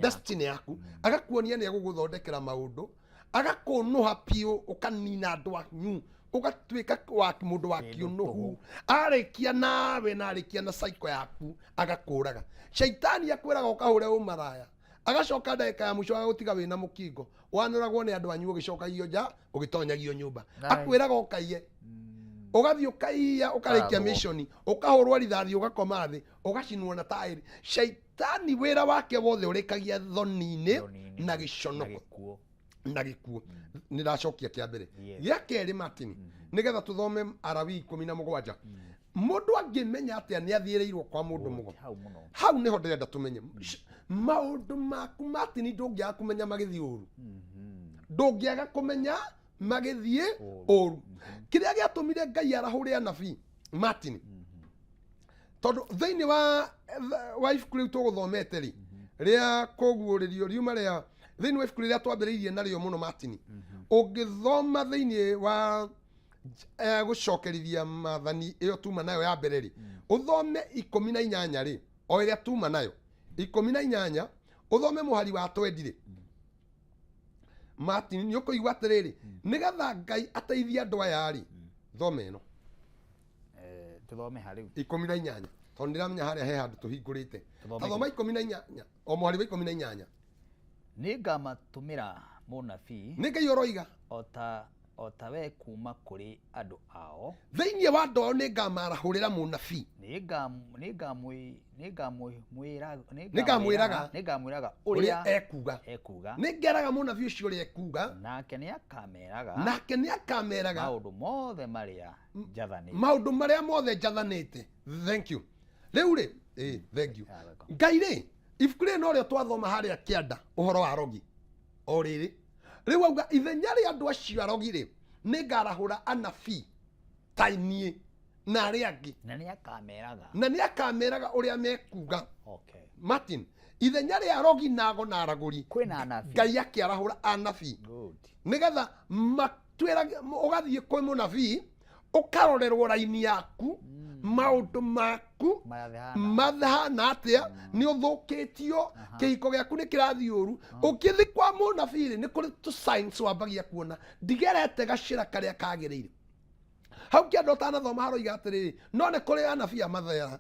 destiny yaku, agakuonia nĩ agũgũthondekera maũndũ, agakũnũha piũ, ũkanina andũ anyu, ũgatuĩka wa mũndũ wa kĩũnũhu. Arĩkia nawe na arĩkia na cycle yaku agakũraga. Shaitani akwĩraga ũkahũre ũmaraya, agacoka ndagĩka ya mũico agagũtiga wĩna mũkingo, wanũragwo nĩ andũ anyu ũgĩcokagio nja ũgĩtonyagio nyũmba. Akwĩraga ũkaiye, ũgathiĩ ũkaiya ũkarĩkia mission, ũkahũrwo rithathi ũgakoma thĩ, ũgacinwo na taĩri. Shaitani wĩra wake wothe ũrĩkagia thoni-inĩ na gĩconoko na gĩkuo. Nĩndacokia kĩa mbere. Gĩa kerĩ Martin, nĩgetha tũthome Alawii 17. Mũndũ angĩmenya atĩa nĩ athiĩrĩirwo kwa mũndũ mũgo, hau nĩho ndĩrenda tũmenye maũndũ maku Martin. Ndũngĩaga kũmenya magĩthiĩ ũru, ndũngĩaga kũmenya magĩthiĩ ũru. Kĩrĩa gĩatũmire Ngai arahũre anabii Martin, tondũ thĩinĩ wa ibuku rĩu tũgũthomete rĩ rĩa kũguũrĩrio riuma rĩa thĩinĩ wa ibuku rĩrĩa twambĩrĩirie narĩo mũno Martin, ũngĩthoma thĩinĩ wa gũcokerithia maathani ĩyo tuma nayo ya mbere rĩ ũthome 18 rĩ o ĩrĩa tuma nayo 18 ũthome mũhari wa 20 rĩ Martin, nĩ ũkũigua atĩrĩrĩ nĩgetha Ngai ateithie andũ aya rĩ thome ĩno tũthome harĩ 18 tondũ ndiramenya harĩa he handũ tũhingũrĩte. Thoma 18 o mũhari wa 18. Nĩngamatũmĩra mũnabii, nĩ Ngai ũroiga o ta we kuma kũrĩ andũ ao, thĩinĩ wa ndoo nĩngamarahũrĩra mũnabii, nĩngamwĩraga ũrĩa ekuga, nĩngeraga mũnabii ũcio ũrĩa ekuga, nake nĩakameraga maũndũ mothe marĩa njathanĩte. Thank you. Rĩu rĩ thank you Ngai rĩ ibuku rĩrĩ no rĩo twathoma harĩa kĩanda ũhoro wa arogi o rĩrĩ rĩu auga ithenya rĩa andũ acio arogi rĩ nĩngarahũra anabii ta niĩ na arĩa angĩ, na nĩakameraga ũrĩa mekuga. Martin, ithenya rĩa arogi nago na aragũri Ngai akĩarahũra anabii nĩgetha matwĩrage ũgathiĩ kwĩ mũnabii ũkarorerwo raini yaku maũndũ maku mathana atĩa nĩ ũthũkĩtio, kĩhiko gĩaku nĩ kĩrathiĩ ũru. Ũkĩthi kwa mũnabii nĩ kũrĩ tũ signs wambagia kuona ndigerete gacĩra karĩa kagĩrĩire. Hau kĩanda ũtanathoma haroiga atĩrĩrĩ no nĩ kũrĩ anabii amathera.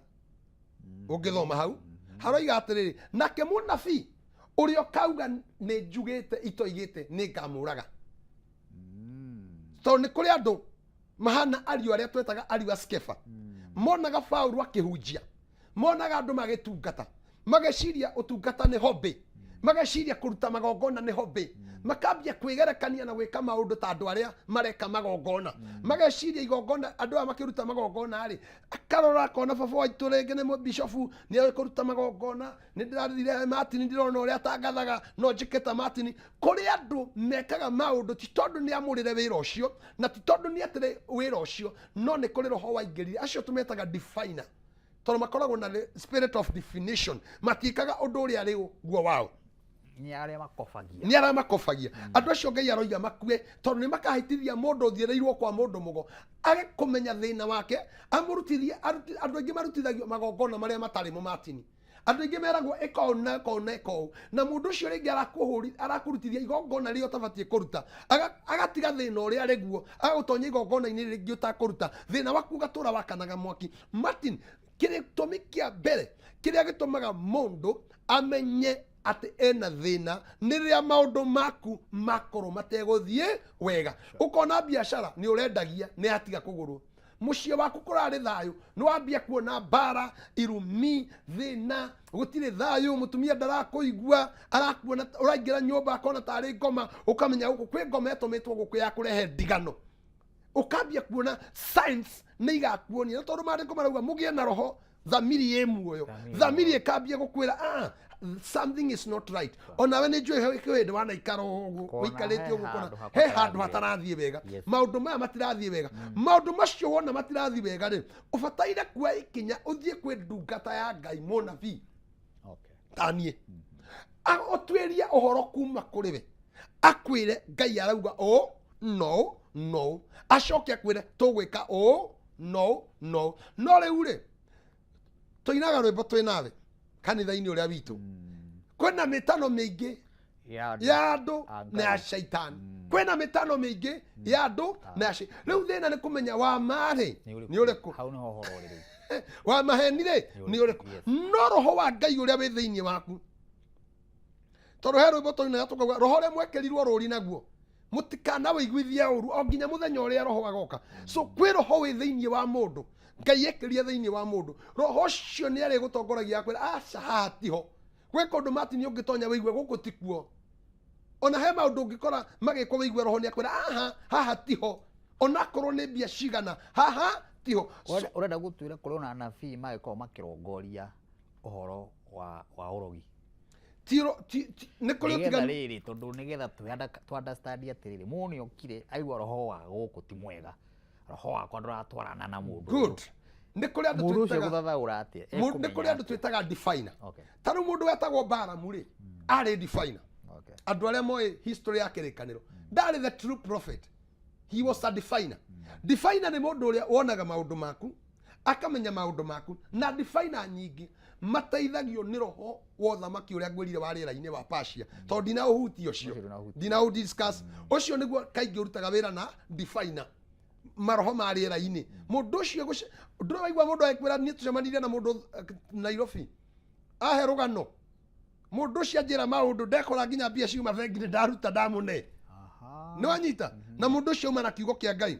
Ũngĩthoma hau haroiga atĩrĩrĩ nake mũnabii ũrĩa ũkauga nĩ njugĩte itoigĩte nĩngamũraga. Tondũ nĩ kũrĩ andũ mahana ariũ arĩa twetaga ariũ a Skefa, monaga Paulo akĩhunjia, monaga andũ magĩtungata, mageciria ũtungata nĩ hobby, mageciria kũruta magongona nĩ hobby, makambia kwĩgerekania na gwĩka maũndũ ta andũ arĩa mareka magongona, mageciria igongona andũ aya makĩruta magongona rĩ akarora akona baba waitũ rĩngĩ nĩ bishofu nĩ kũruta magongona, nĩ ndĩrathire Martin ndĩrona ũrĩa atangathaga no njĩkĩta Martin. Kũrĩ andũ mekaga maũndũ ti tondũ nĩ amũrĩre wĩra ũcio na ti tondũ nĩ etere wĩra ũcio, no nĩ kũrĩ roho waingĩrire. Acio tũmetaga definer tondũ makoragwo na spirit of definition, matiĩkaga ũndũ ũrĩa arĩ guo wao, nĩ arĩa makobagia. Andũ acio Ngai aroiga makue tondũ nĩ makahĩtithia mũndũ ũthiĩrĩirwo kwa mũndũ mũgo age kũmenya thĩna wake, amũrutithie. Andũ aingĩ marutithagio magongona marĩa matarĩ mo Martin, andũ aingĩ meragwo ĩko na mũndũ ũcio rĩngĩ arakũrutithia igongona rĩrĩa ũtabatiĩ kũruta, agatiga thĩna ũrĩa arĩ guo agagũtonya igongona-inĩ rĩngĩ ũtakũruta, thĩna waku ũgatũra wakanaga mwaki. Martin, gĩtũmi kĩa mbere kĩrĩa gĩtũmaga mũndũ amenye atĩ ena thĩna nĩ rĩrĩa maũndũ maku makorwo mategũthiĩ wega. Ũkona biacara nĩ ũrendagia nĩ atiga kũgũrwo, muciĩ waku kũrarĩ thayũ nĩ wambia kuona mbara irumi thĩna gũtirĩ thayũ mũtumia ndarakũigua arakuona ũraingĩra nyũmba akona tarĩ ngoma ũkamenya gũkũ kwĩ ngoma ĩtũmĩtwo gũkũ ya kũrehe ndigano ũkambia kuona signs nĩ igakuonia tondũ maandĩko marauga mũgĩe na roho thamiri ĩ muoyo thamiri ĩkambia gũkwĩra something is not right onawe nĩ njũĩ hĩndĩ wanaikara ũguo ũikarĩte ũguo kona he handũ hatarathiĩ wega maũndũ maya matirathiĩ wega maũndũ macio wona matirathiĩ wega rĩ ũbataire kuoya ikinya ũthiĩ kwĩ ndungata ya Ngai mũnabii taniĩ ũtuĩrie ũhoro kuma kũrĩ we akwĩre Ngai arauga no acoke akwĩre tũgwĩka no rĩu rĩ tũinaga rwĩmbo twĩ nawe kanitha-inĩ ũrĩa witũ kwĩna mĩtano mĩingĩ ya andũ na ya shaitani kwĩna mĩtano mĩingĩ ya andũ na ya shaitani rĩu thĩna nĩ kũmenya wa marĩ nĩ ũrĩkũ wa maheni rĩ nĩ ũrĩkũ no roho wa Ngai ũrĩa wĩ thĩinĩ waku tondũ he rwĩmbo tũinaga tũkauga roho ũrĩa mwekerirwo rũũri naguo mũtikana wĩiguithie ũru o nginya mũthenya ũrĩa roho agoka so kwĩ roho wĩ thĩinĩ wa mũndũ Ngai ekĩria thĩinĩ wa mũndũ roho ũcio nĩ arĩ gũtongoragia akwĩra aca haha tiho gwĩ kũndũ Martin ũngĩtonya wĩigue gũkũ tikuo ona he maũndũ ũngĩkora magĩkwo wĩigue roho nĩ akwĩra haha tiho onakorwo nĩ mbia cigana haha tiho ũrenda gũtwĩra kũrĩ na anabii magĩkorwo makĩrongoria ũhoro wa ũrogi nĩ kũrĩ ũtiganu rĩrĩ tondũ nĩgetha tũ understand atĩrĩrĩ mũndũ nĩ okire aigua roho wa gũkũ ti mwega roho wakwa ndũratwarana na mũndũ good nĩ kũrĩ andũ mũndũ ũcio gũthathaũra atĩa nĩ kũrĩ andũ twĩtaga definer ta rĩu mũndũ wetagwo Balamu rĩ arĩ definer andũ arĩa moĩ history ya kĩrĩkanĩro ndarĩ the true prophet he was a definer definer nĩ mũndũ ũrĩa wonaga maũndũ maku akamenya maũndũ maku na definer nyingĩ mateithagio nĩ roho wa ũthamaki ũrĩa ngwĩrire wa rĩera-inĩ wa Persia tondũ ndinaũhutia ũcio ndinaũdiscuss ũcio nĩguo kaingĩ ũrutaga wĩra na definer maroho ma rĩera-inĩ mũndũ ũcio ndũraigua mũndũ akwĩra niĩ tũcemanirie na mũndũ Nairobi ahe rũgano mũndũ ũcio anjĩra maũndũ ndekora nginya mbia ciuma bengi ndaruta ndamũne nĩ wanyita na mũndũ ũcio uma na kiugo kĩa Ngai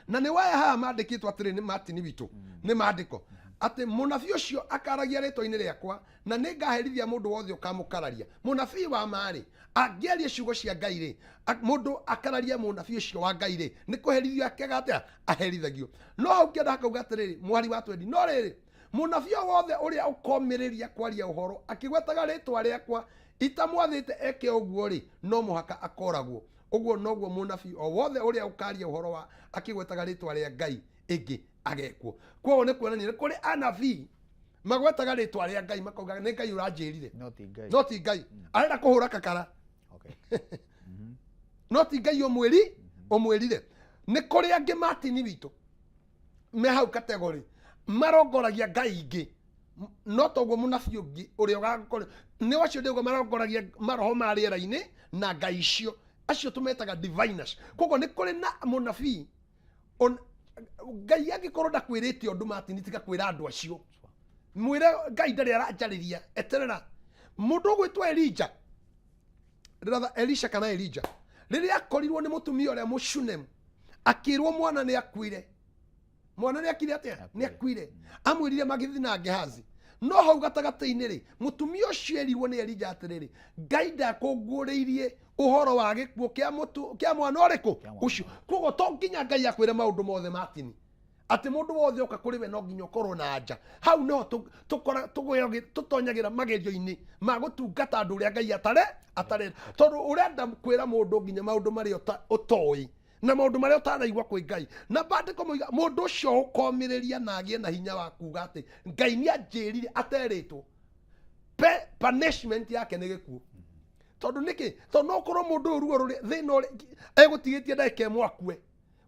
na nĩ waya haha mandĩkĩtwo atĩrĩ nĩ Martin witũ nĩ mandĩko atĩ mũnabii ũcio akaragia rĩtwa-inĩ rĩakwa na nĩ ngaherithia mũndũ wothe ũkamũkararia mũnabii wa marĩ angĩaria ciugo cia Ngai rĩ mũndũ akararia mũnabii ũcio wa Ngai rĩ nĩ kũherithio akega aherithagio no hau kĩanda hakauga atĩrĩrĩ mwari wa twendi no rĩrĩ mũnabii o wothe ũrĩa ũkomĩrĩria kwaria ũhoro akĩgwetaga rĩtwa rĩakwa itamwathĩte eke ũguo rĩ no mũhaka akoragwo ũguo noguo mũnabii o wothe ũrĩa ũkaria ũhoro wa akĩgwetaga rĩtwa rĩa Ngai ĩngĩ agekwo kwoguo nĩ kuonania nĩ kũrĩ anabii magwetaga rĩtwa rĩa Ngai makauga nĩ Ngai ũranjĩrire no ti Ngai arenda kũhũra kakara no ti Ngai ũmwĩrire nĩ kũrĩ angĩ Martin witũ me hau kategori marongoragia Ngai ingĩ no toguo mũnabii ũngĩ ũrĩa ũgakorwo nĩ acio ndĩguo marongoragia maroho ma rĩera-inĩ na Ngai icio acio tũmetaga diviners kwoguo nĩ kũrĩ na mũnabii Ngai angĩkorwo ndakwĩrĩte ũndũ Martin tiga kwĩra andũ acio mwĩre Ngai ndarĩ aranjarĩria eterera mũndũ ũgwĩtwo Elisha kana Elijah rĩrĩa akorirwo nĩ mũtumia ũrĩa mũshunem akĩrwo mwana nĩ akuire mwana nĩ akire atĩa nĩ akuire amwĩrire magĩthiĩ na Gehazi no hau gatagatĩ-inĩ rĩ mũtumia ũcio erirwo nĩ Elijah atĩrĩrĩ Ngai ndakũngũrĩirie ũhoro wa gĩkuũ kĩa mwana ũrĩkũ ũcio kwoguo to nginya Ngai akwĩre maũndũ mothe Martin atĩ mũndũ wothe ũka kũrĩ we no nginya ũkorwo na anja hau no tũtonyagĩra magerio-inĩ ma gũtungata andũ ũrĩa Ngai atarenda tondũ ũrenda kwĩra mũndũ nginya maũndũ marĩa ũtoĩ na maũndũ marĩa ũtanaigua kwĩ Ngai na bandĩko moiga mũndũ ũcio ũkomĩrĩria na agĩe na hinya wa kuga atĩ Ngai nĩ anjĩrire aterĩtwo punishment yake nĩ gĩkuũ tondũ nĩkĩ tondũ no korwo mũndũ ũyũ ruo thĩna ũrĩa egũtigĩtie ndagĩka ĩmwe akue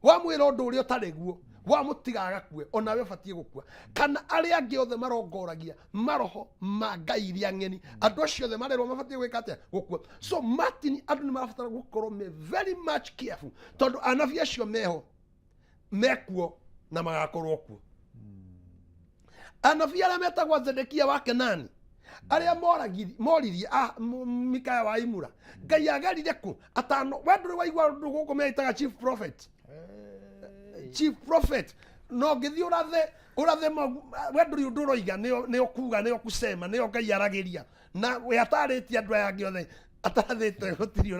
wamwĩra ũndũ ũrĩa ũtarĩ guo wamũtiga agakue onawe ũbatiĩ gũkua kana arĩa angĩ othe marongoragia maroho ma Ngai iria ng'eni andũ acio othe marerwo mabatiĩ gwĩka atĩa gũkua so Martin andũ nĩ marabatara gũkorwo me very much careful tondũ anabii acio meho mekuo na magakorwo kuo anabii arĩa metagwo Zedekia wa Kenani arĩa moririe Mikaya wa Imura Ngai agerire kũ atano we ndũrĩ waigua ũndũ gũkũ meitaga chief prophet chief prophet no ngithi urathe we nduri undu roiga ni okuga ni okusema ni Ngai aragiria na we atarĩtie andũ aya angĩ othe atarathĩte gũtirĩ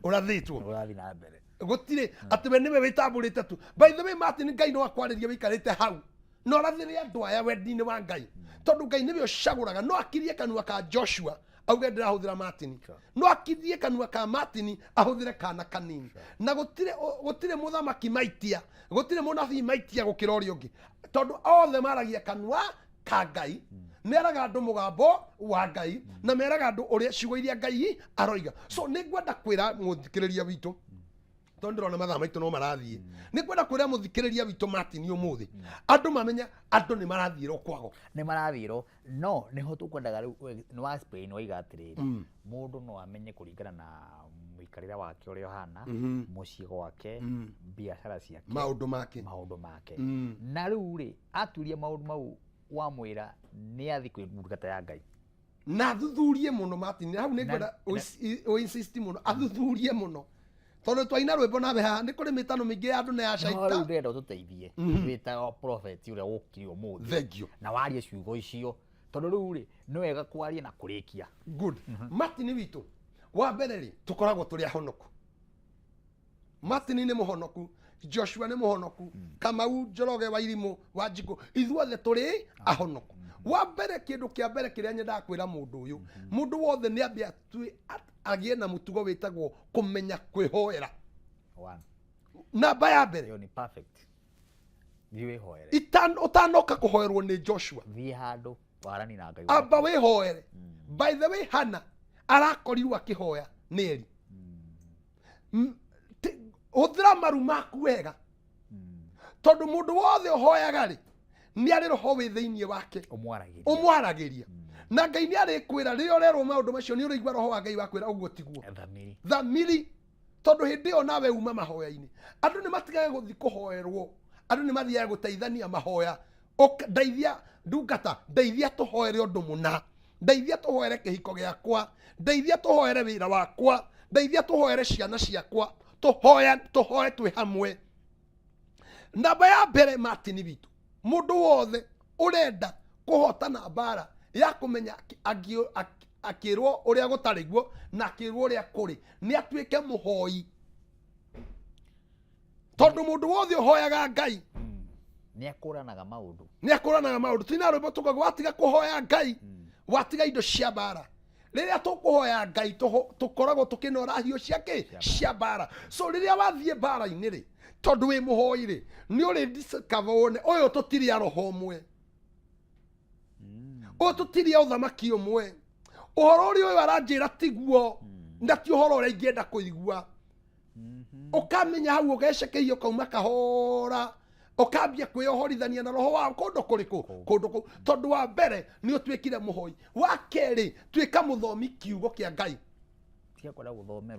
ũrathĩtwo Ũrathi na mbere. gũtirĩ atĩ we nĩwe wĩtambũrĩte tu. By the way Martin, Ngai no akwarĩria wĩikarĩte hau no ũrathĩre andũ aya wendi-inĩ wa Ngai tondũ Ngai nĩwe ũcagũraga. No akirie kanua ka Joshua auge ndĩrahũthĩra Martin, no akirie kanua ka Martin ahũthĩre kana kanini. Na gũtirĩ mũthamaki maitia, gũtirĩ mũnabii maitia gũkĩra ũrĩa ũngĩ tondũ othe maragia kanua ka Ngai, meraga andũ mũgambo wa Ngai na meraga andũ ũrĩa ciugo iria Ngai aroiga. So nĩngwenda kwĩra mũthikĩrĩria witũ tondũ ndĩrona mathaa maitũ no marathiĩ, nĩngwenda kwĩra mũthikĩrĩria witũ Martin ũmũthĩ andũ mamenya andũ nĩ marathiĩrwo kwago, nĩ marathirwo no nĩho tũkwendaga rĩu nĩ wa Spain oiga atĩrĩrĩ mũndũ no amenye kũringana na mũikarĩre wake ũrĩa ũhana mũciĩ gwake biacara ciake maũndũ make na rĩu rĩ aturia maũndũ mau wamwĩra nĩ athi kwĩ ndungata ya Ngai na thuthurie mũno Martin. Hau nĩngwenda insist mũno athuthurie mũno tondũ twaina rwĩmbo nawe haha nĩ kũrĩ mĩtano mĩingĩ ya andũ na ya caita. Rĩu ndĩrenda ũtũteithie wĩta prophet ũrĩa ũkire ũmũthĩ Thank you. na warie ciugo icio tondũ rĩu rĩ nĩ wega kwaria na kũrĩkia. Good. Martin witũ wa mbere rĩ tũkoragwo tũrĩ ahonoku. Martin nĩ mũhonoku, Joshua nĩ mũhonoku, Kamau, Njoroge, Wairimũ, Wanjikũ, ithuothe tũrĩ ahonoku. Wa mbere kĩndũ kĩa mbere kĩrĩa nyendaga kwĩra mũndũ ũyũ, mũndũ wothe nĩ ambia agĩe na mũtugo wĩtagwo kũmenya kwĩhoera. Namba ya mbere ni perfect thiĩ wĩhoere ũtanoka kũhoerwo nĩ Joshua, thiĩ handũ warani na Ngai amba wĩhoere. By the way Hana arakorirwo akĩhoya nĩ Eli. Hũthĩra maru maku wega tondũ mũndũ wothe ũhoyaga rĩ nĩ arĩ roho wĩ thĩinĩ wake ũmwaragĩria na Ngai nĩ arĩkwĩra rĩrĩa ũrerwo maũndũ macio nĩ ũrĩigua roho wa Ngai wakwĩra ũguo tiguo thamiri tondũ hĩndĩ ĩyo nawe uma mahoya-inĩ. Andũ nĩ matigage gũthiĩ kũhoerwo, andũ nĩ mathiaga gũteithania mahoya. Ndeithia ndungata, ndeithia tũhoere ũndũ mũna, ndeithia tũhoere kĩhiko gĩakwa, ndeithia tũhoere wĩra wakwa, ndeithia tũhoere ciana ciakwa, tũhoe twĩ hamwe. Namba ya mbere Martin witũ, mũndũ wothe ũrenda kũhotana mbara ya kũmenya akĩrwo ũrĩa gũtarĩ guo na akĩrwo ũrĩa kũrĩ nĩ atuĩke mũhoi. Tondũ mũndũ wothe ũhoyaga Ngai nĩ akũranaga maũndũ. Twina rwĩmbo tukaga watiga kũhoya Ngai watiga indo cia mbara. Rĩrĩa tũkũhoya Ngai tũkoragwo tũkĩnora hiũ ciake cia mbara. So rĩrĩa wathiĩ mbara-inĩ rĩ tondũ wĩ mũhoi rĩ nĩ ũrĩ discover ũyũ tũtirĩ roho ũmwe, ũyũ tũtirĩ ũthamaki ũmwe. Ũhoro ũrĩa ũyũ aranjĩra tiguo na ti ũhoro ũrĩa ingĩenda kũigua. Ũkamenya hau ũgecekeirio kauma kahora ũkambia kwĩyohorithania na roho wa kũndũ kũrĩkũ kũndũ kũu tondũ wa mbere nĩ ũtuĩkire mũhoi. Wa kerĩ tuĩka mũthomi kiugo kĩa Ngai,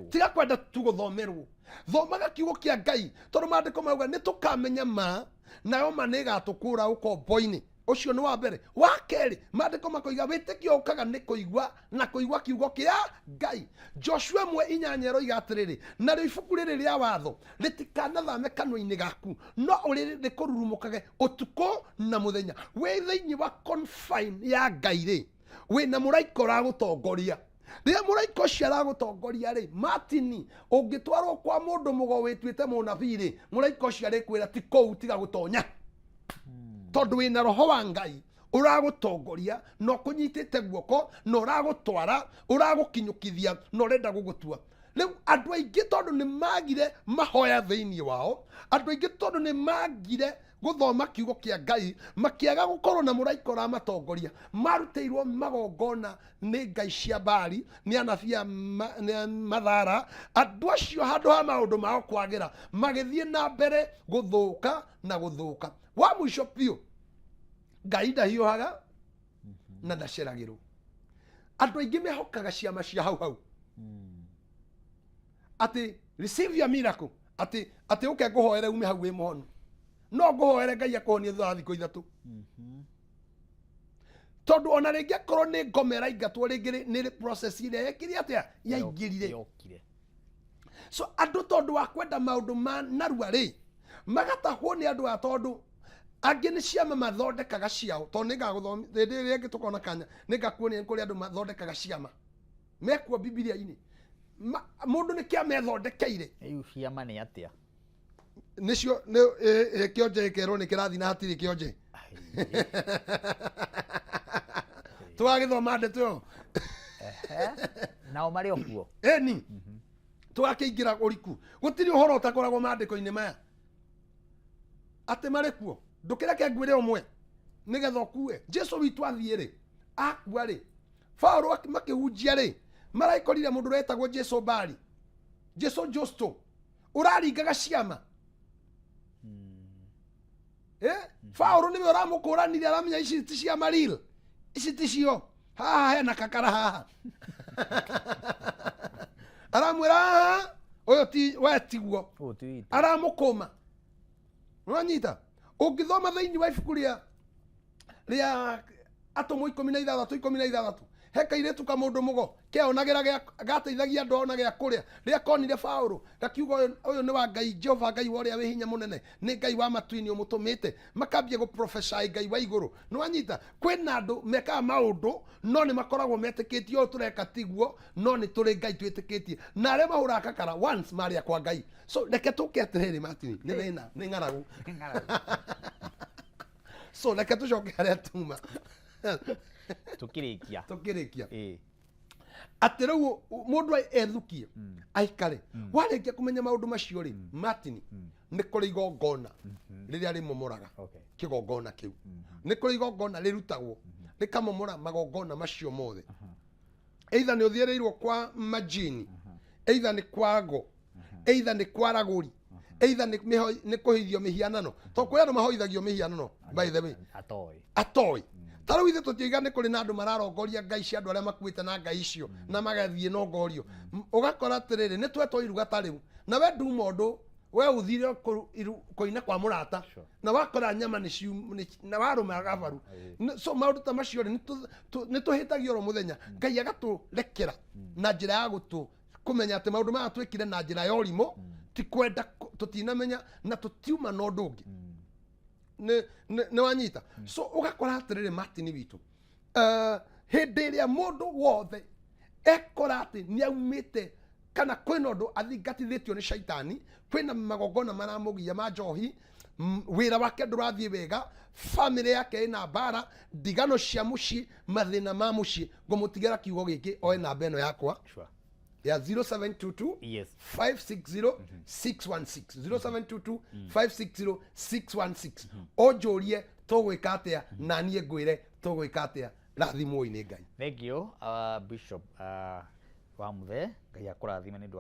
tiga kwenda tu gũthomerwo, thomaga kiugo kĩa Ngai tondũ maandĩko mauga nĩ tũkamenya ma nayo ma nĩ ĩgatũkũra ũkombo-inĩ. Ũcio nĩ wa mbere. Wa kerĩ maandĩko makoiga wĩtĩkio ũkaga nĩ kũigua na kũigua kiugo kĩa Ngai. Joshua 1:8 eroiga atĩrĩrĩ, narĩo ibuku rĩrĩ rĩa watho rĩtikanathame kanua-inĩ gaku no rĩkũrurumũkage ũtukũ na mũthenya. Wĩ thĩinĩ wa confine ya Ngai rĩ wĩna mũraika ũragũtongoria. Rĩrĩa mũraika ũcio aragũtongoria rĩ Martin ũngĩtwarwo kwa mũndũ mũgo wĩtuĩte mũnabii rĩ mũraika ũcio arĩkwĩra ti kũu tiga gũtonya. Tondũ wĩna roho wa Ngai ũragũtongoria na ũkũnyitĩte guoko na ũragũtwara ũragũkinyũkithia na ũrenda gũgũtua. Rĩu andũ aingĩ tondũ nĩ magire mahoya thĩinĩ wao, andũ aingĩ tondũ nĩ magire gũthoma kiugo kĩa Ngai makĩaga gũkorwo na mũraika ũramatongoria, marutĩirwo magongona nĩ ngai cia Baali, nĩ anabii mathara. Andũ acio handũ ha maũndũ mao kwagĩra magĩthiĩ na mbere gũthũka na gũthũka. Wa mũico biũ Ngai ndahiũhaga na ndaceragĩrwo. Andũ aingĩ mehokaga ciama cia hau atĩ receive your miracle, atĩ ũke ngũhoere ume hau wĩ mũhonu. No ngũhoere Ngai akũhonie thutha wa thikũ ithatũ. Tondũ ona rĩngĩ akorwo nĩ ngoma ĩraingatwo rĩngĩ nĩ process ĩrĩa yekire atĩa yaingĩrire. So andũ tondũ wa kwenda maũndũ ma narua rĩ magatahwo nĩ andũ a tondũ angĩ nĩ ciama mathondekaga ciao tondũ nĩ ngagũthomithia hĩndĩ ĩrĩa ĩngĩ tũkona kanya nĩ ngakuonia kũrĩ andũ mathondekaga ciama mekuo Bibilia-inĩ mũndũ nĩ kĩama ethondekeire Rĩu ciama nĩ atĩa? Nĩcio kĩonje gĩkerwo nĩ kĩrathi na hatirĩ kĩonje tũgagĩthoma ndeto ĩyo nao marĩ okuo ĩni tũgakĩingĩra ũriku gũtirĩ ũhoro ũtakoragwo mandĩko-inĩ maya atĩ marĩ kuo ndũkĩreke ngwĩre ũmwe nĩgetha ũkue Jesu witũ athiĩ rĩ akua rĩ Paulo makĩhunjia rĩ maraikorire mũndũ ũretagwo Jesu Bari Jesu Justo ũraringaga ciama Paulo nĩwe ũramũkũranire aramenya ici ti cia maril ici ti cio haha hena kakara haha aramwĩra haha ũyũ ti we tiguo aramũkũma nĩwanyita ũngĩthoma thĩinĩ wa ibuku rĩa Atũmwo 16 he kairĩtu kamũndũ mũgo keonagĩra gateithagia andũ ona gĩa kũrĩa rĩrĩa konire Paulo gakiuga ũyũ nĩ wa Ngai Jehova Ngai wa ũrĩa wĩ hinya mũnene nĩ Ngai wa matu-inĩ ũmũtũmĩte makambia gũprophesy Ngai wa igũrũ nĩwanyita kwĩna andũ mekaga maũndũ no nĩ makoragwo metĩkĩtie ũyũ tũreka tiguo no nĩ tũrĩ Ngai twĩtĩkĩtie na arĩa mahũraga kakara once marĩa kwa Ngai so reke tũke atĩrĩrĩ Martin nĩ thĩna nĩ ng'aragu so reke tũcoke harĩa tuma tukirikia atĩ rĩu mũndũ ethukie aikare warĩkia kũmenya maũndũ macio rĩ Martin nĩ kũrĩ igongona rĩrĩa rĩmomoraga kĩgongona kĩu nĩ kũrĩ igongona rĩrutagwo rĩkamomora magongona macio mothe either nĩ ũthiĩrĩirwo kwa majini either nĩ kwa ngo either nĩ kwa ragũri either nĩ kũhithio mĩhianano to kũrĩ andũ mahoithagio mĩhianano by the way atoĩ tarĩu ithe tũtiuga nĩ kũrĩ na andũ mararongoria ngai cia andũ arĩa makuĩte na ngai icio na magathiĩ na ongorio ũgakora atĩrĩrĩ nĩ twetwo iruga ta rĩu na we nduma ũndũ we ũthire kũina kwa mũrata na wakora nyama na warũma gabaru so maũndũ ta macio nĩ tũhĩtagio oro mũthenya ngai agatũrekera na njĩra ya kũmenya atĩ maũndũ maya twĩkire na njĩra ya ũrimũ ti kwenda tũtinamenya na tũtiuma na ũndũ ũngĩ nĩ wanyita so ũgakora atĩrĩrĩ Martin witũ hĩndĩ ĩrĩa mũndũ wothe ekora atĩ nĩ aumĩte kana kwĩna ũndũ athingatithĩtio nĩ shaitani kwĩna magongona maramũgia ma njohi wĩra wake ndũrathiĩ wega famĩlĩ yake ĩna mbara ndigano cia mũciĩ mathĩna ma mũciĩ ngũmũtigĩra kiugo gĩkĩ oe namba ĩno yakwa ya 0722 560 616 0722 560 616 onjũrie tũgwĩka atĩa na niĩ ngwĩre tũgwĩka atĩa rathimwo-inĩ Ngai. Thank you Bishop Wamuthe Ngai akũrathime nĩ ũndũ wa